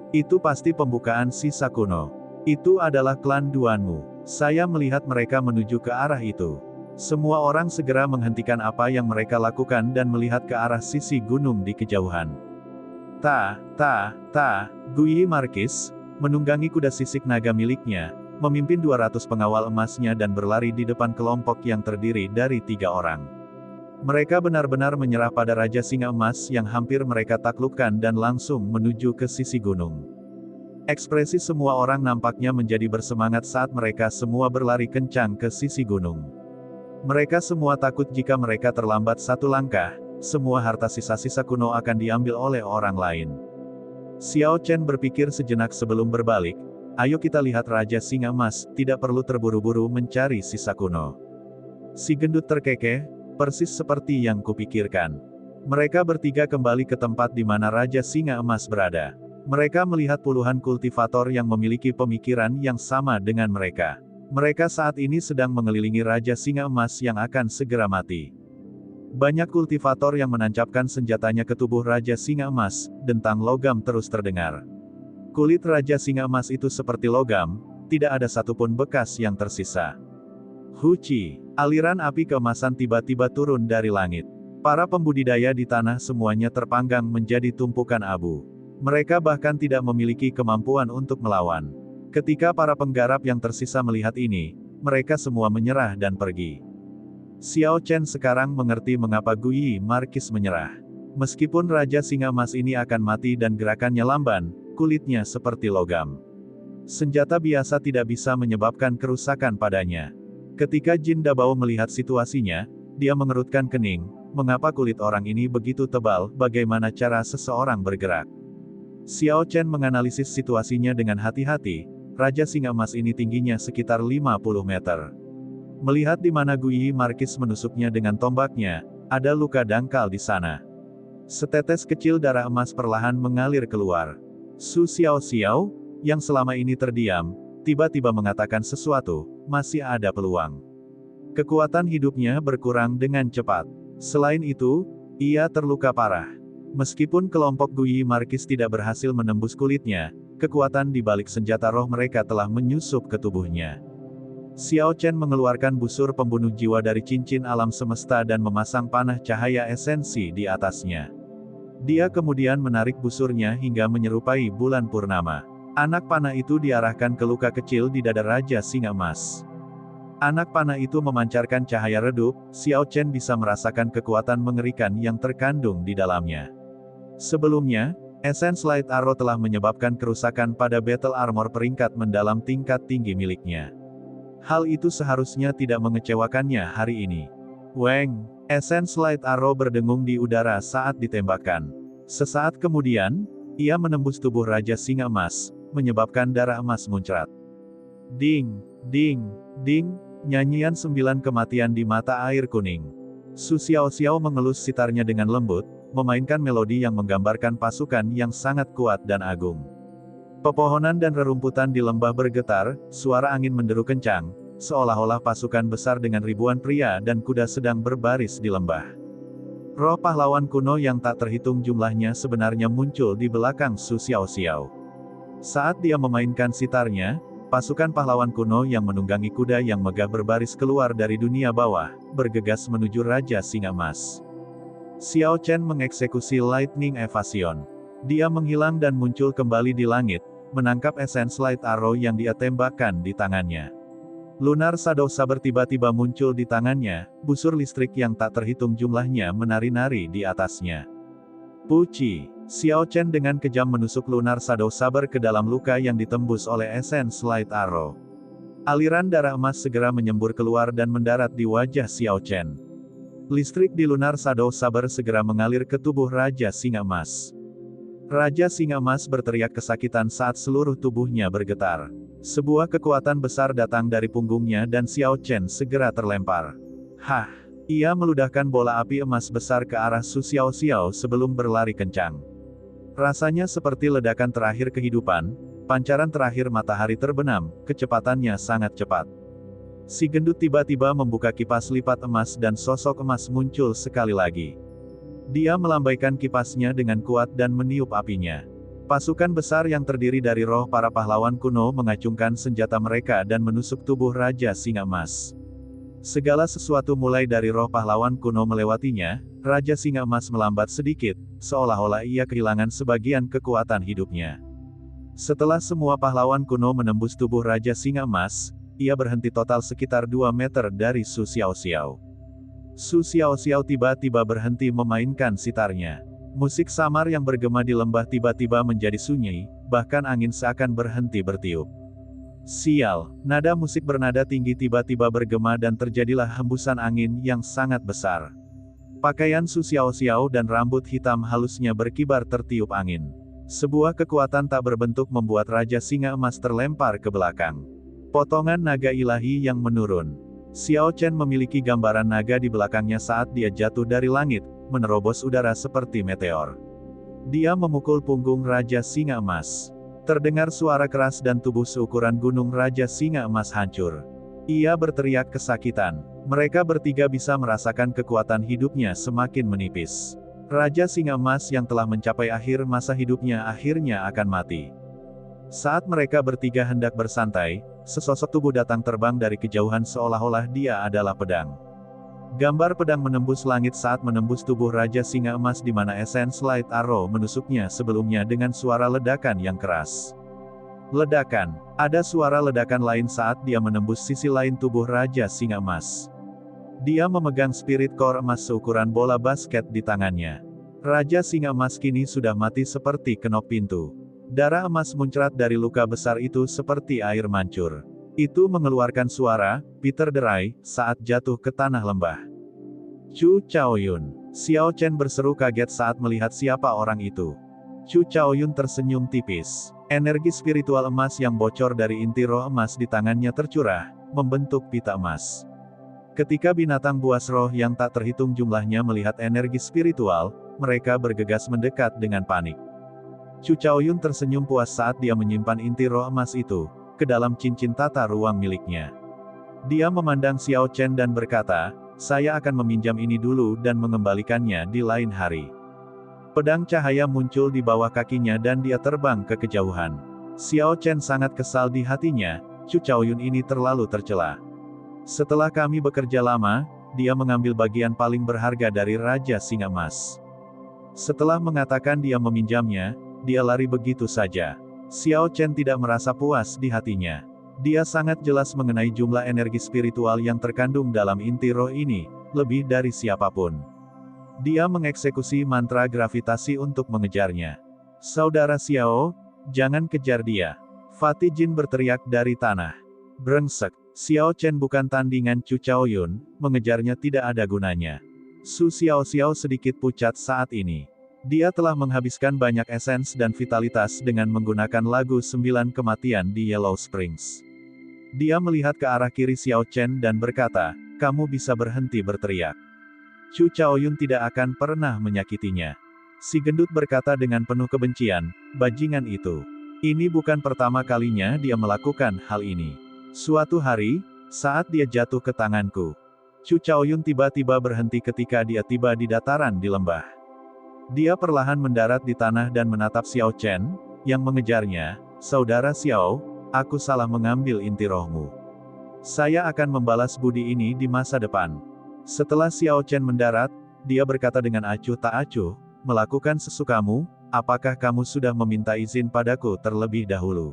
Itu pasti pembukaan sisa kuno. Itu adalah klan Duanmu. Saya melihat mereka menuju ke arah itu. Semua orang segera menghentikan apa yang mereka lakukan dan melihat ke arah sisi gunung di kejauhan. Guyi Markis menunggangi kuda sisik naga miliknya, memimpin 200 pengawal emasnya dan berlari di depan kelompok yang terdiri dari 3 orang. Mereka benar-benar menyerah pada Raja Singa Emas yang hampir mereka taklukkan dan langsung menuju ke sisi gunung. Ekspresi semua orang nampaknya menjadi bersemangat saat mereka semua berlari kencang ke sisi gunung. Mereka semua takut jika mereka terlambat satu langkah, semua harta sisa-sisa kuno akan diambil oleh orang lain. Xiao Chen berpikir sejenak sebelum berbalik, ayo kita lihat Raja Singa Emas, tidak perlu terburu-buru mencari sisa kuno. Si gendut terkekeh, persis seperti yang kupikirkan. Mereka bertiga kembali ke tempat di mana Raja Singa Emas berada. Mereka melihat puluhan kultivator yang memiliki pemikiran yang sama dengan mereka. Mereka saat ini sedang mengelilingi Raja Singa Emas yang akan segera mati. Banyak kultivator yang menancapkan senjatanya ke tubuh Raja Singa Emas, dentang logam terus terdengar. Kulit Raja Singa Emas itu seperti logam, tidak ada satupun bekas yang tersisa. Huci, aliran api keemasan tiba-tiba turun dari langit. Para pembudidaya di tanah semuanya terpanggang menjadi tumpukan abu. Mereka bahkan tidak memiliki kemampuan untuk melawan. Ketika para penggarap yang tersisa melihat ini, mereka semua menyerah dan pergi. Xiao Chen sekarang mengerti mengapa Guyi Markis menyerah. Meskipun Raja Singa Emas ini akan mati dan gerakannya lamban, kulitnya seperti logam. Senjata biasa tidak bisa menyebabkan kerusakan padanya. Ketika Jin Dabao melihat situasinya, dia mengerutkan kening, mengapa kulit orang ini begitu tebal, bagaimana cara seseorang bergerak. Xiao Chen menganalisis situasinya dengan hati-hati, Raja Singa Emas ini tingginya sekitar 50 meter. Melihat di mana Guyi Markis menusuknya dengan tombaknya, ada luka dangkal di sana. Setetes kecil darah emas perlahan mengalir keluar. Su Xiao, yang selama ini terdiam, tiba-tiba mengatakan sesuatu, masih ada peluang. Kekuatan hidupnya berkurang dengan cepat. Selain itu, ia terluka parah. Meskipun kelompok Guyi Markis tidak berhasil menembus kulitnya, kekuatan di balik senjata roh mereka telah menyusup ke tubuhnya. Xiao Chen mengeluarkan busur pembunuh jiwa dari cincin alam semesta dan memasang panah cahaya esensi di atasnya. Dia kemudian menarik busurnya hingga menyerupai bulan purnama. Anak panah itu diarahkan ke luka kecil di dada Raja Singa Emas. Anak panah itu memancarkan cahaya redup, Xiao Chen bisa merasakan kekuatan mengerikan yang terkandung di dalamnya. Sebelumnya, Essence Light Arrow telah menyebabkan kerusakan pada Battle Armor peringkat mendalam tingkat tinggi miliknya. Hal itu seharusnya tidak mengecewakannya hari ini. Weng, Essence Light Arrow berdengung di udara saat ditembakkan. Sesaat kemudian, ia menembus tubuh Raja Singa Emas, menyebabkan darah emas muncrat. Ding, ding, ding, nyanyian 9 kematian di mata air kuning. Su Xiao mengelus sitarnya dengan lembut, memainkan melodi yang menggambarkan pasukan yang sangat kuat dan agung. Pepohonan dan rerumputan di lembah bergetar, suara angin menderu kencang, seolah-olah pasukan besar dengan ribuan pria dan kuda sedang berbaris di lembah. Roh pahlawan kuno yang tak terhitung jumlahnya sebenarnya muncul di belakang Su Xiao. Saat dia memainkan sitarnya, pasukan pahlawan kuno yang menunggangi kuda yang megah berbaris keluar dari dunia bawah, bergegas menuju Raja Singa Emas. Xiao Chen mengeksekusi Lightning Evasion. Dia menghilang dan muncul kembali di langit, menangkap Essence Light Arrow yang dia tembakkan di tangannya. Lunar Shadow Saber tiba-tiba muncul di tangannya, busur listrik yang tak terhitung jumlahnya menari-nari di atasnya. Puci, Xiao Chen dengan kejam menusuk Lunar Shadow Saber ke dalam luka yang ditembus oleh Essence Light Arrow. Aliran darah emas segera menyembur keluar dan mendarat di wajah Xiao Chen. Listrik di Lunar Shadow Saber segera mengalir ke tubuh Raja Singa Emas. Raja Singa Emas berteriak kesakitan saat seluruh tubuhnya bergetar. Sebuah kekuatan besar datang dari punggungnya dan Xiao Chen segera terlempar. Hah! Ia meludahkan bola api emas besar ke arah Su Xiao sebelum berlari kencang. Rasanya seperti ledakan terakhir kehidupan, pancaran terakhir matahari terbenam, kecepatannya sangat cepat. Si gendut tiba-tiba membuka kipas lipat emas dan sosok emas muncul sekali lagi. Dia melambaikan kipasnya dengan kuat dan meniup apinya. Pasukan besar yang terdiri dari roh para pahlawan kuno mengacungkan senjata mereka dan menusuk tubuh Raja Singa Emas. Segala sesuatu mulai dari roh pahlawan kuno melewatinya, Raja Singa Emas melambat sedikit, seolah-olah ia kehilangan sebagian kekuatan hidupnya. Setelah semua pahlawan kuno menembus tubuh Raja Singa Emas, ia berhenti total sekitar 2 meter dari Su Xiao. Su Xiao tiba-tiba berhenti memainkan sitarnya. Musik samar yang bergema di lembah tiba-tiba menjadi sunyi, bahkan angin seakan berhenti bertiup. Sial, nada musik bernada tinggi tiba-tiba bergema dan terjadilah hembusan angin yang sangat besar. Pakaian Su Xiao dan rambut hitam halusnya berkibar tertiup angin. Sebuah kekuatan tak berbentuk membuat Raja Singa Emas terlempar ke belakang. Potongan naga ilahi yang menurun. Xiao Chen memiliki gambaran naga di belakangnya saat dia jatuh dari langit, menerobos udara seperti meteor. Dia memukul punggung Raja Singa Emas. Terdengar suara keras dan tubuh seukuran gunung Raja Singa Emas hancur. Ia berteriak kesakitan. Mereka bertiga bisa merasakan kekuatan hidupnya semakin menipis. Raja Singa Emas yang telah mencapai akhir masa hidupnya akhirnya akan mati. Saat mereka bertiga hendak bersantai, sesosok tubuh datang terbang dari kejauhan seolah-olah dia adalah pedang. Gambar pedang menembus langit saat menembus tubuh Raja Singa Emas di mana Essence Light Arrow menusuknya sebelumnya dengan suara ledakan yang keras. Ledakan. Ada suara ledakan lain saat dia menembus sisi lain tubuh Raja Singa Emas. Dia memegang Spirit Core emas seukuran bola basket di tangannya. Raja Singa Emas kini sudah mati seperti kenop pintu. Darah emas muncrat dari luka besar itu seperti air mancur. Itu mengeluarkan suara, Peter derai, saat jatuh ke tanah lembah. Chu Chaoyun. Xiao Chen berseru kaget saat melihat siapa orang itu. Chu Chaoyun tersenyum tipis. Energi spiritual emas yang bocor dari inti roh emas di tangannya tercurah, membentuk pita emas. Ketika binatang buas roh yang tak terhitung jumlahnya melihat energi spiritual, mereka bergegas mendekat dengan panik. Chu Chaoyun tersenyum puas saat dia menyimpan inti roh emas itu ke dalam cincin tata ruang miliknya. Dia memandang Xiao Chen dan berkata, "Saya akan meminjam ini dulu dan mengembalikannya di lain hari." Pedang cahaya muncul di bawah kakinya dan dia terbang ke kejauhan. Xiao Chen sangat kesal di hatinya, Chu Chaoyun ini terlalu tercela. Setelah kami bekerja lama, dia mengambil bagian paling berharga dari Raja Singa Emas. Setelah mengatakan dia meminjamnya, dia lari begitu saja. Xiao Chen tidak merasa puas di hatinya. Dia sangat jelas mengenai jumlah energi spiritual yang terkandung dalam inti roh ini, lebih dari siapapun. Dia mengeksekusi mantra gravitasi untuk mengejarnya. "Saudara Xiao, jangan kejar dia." Fatih Jin berteriak dari tanah. Brengsek, Xiao Chen bukan tandingan Chu Chaoyun, mengejarnya tidak ada gunanya. Su Xiao sedikit pucat saat ini. Dia telah menghabiskan banyak esens dan vitalitas dengan menggunakan lagu 9 kematian di Yellow Springs. Dia melihat ke arah kiri Xiao Chen dan berkata, "Kamu bisa berhenti berteriak. Chu Chaoyun tidak akan pernah menyakitinya." Si gendut berkata dengan penuh kebencian, "Bajingan itu. Ini bukan pertama kalinya dia melakukan hal ini. Suatu hari, saat dia jatuh ke tanganku." Chu Chaoyun tiba-tiba berhenti ketika dia tiba di dataran di lembah. Dia perlahan mendarat di tanah dan menatap Xiao Chen, yang mengejarnya. "Saudara Xiao, aku salah mengambil inti rohmu. Saya akan membalas budi ini di masa depan." Setelah Xiao Chen mendarat, dia berkata dengan acuh tak acuh, "Melakukan sesukamu, apakah kamu sudah meminta izin padaku terlebih dahulu?"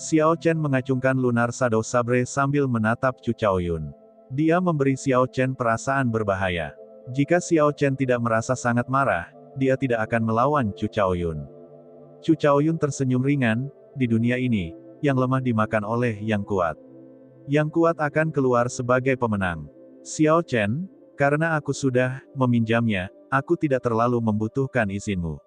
Xiao Chen mengacungkan Lunar Shadow Sabre sambil menatap Chu Chaoyun. Dia memberi Xiao Chen perasaan berbahaya. Jika Xiao Chen tidak merasa sangat marah, dia tidak akan melawan Chu Chaoyun. Chu Chaoyun tersenyum ringan, di dunia ini, yang lemah dimakan oleh yang kuat. Yang kuat akan keluar sebagai pemenang. Xiao Chen, karena aku sudah meminjamnya, aku tidak terlalu membutuhkan izinmu.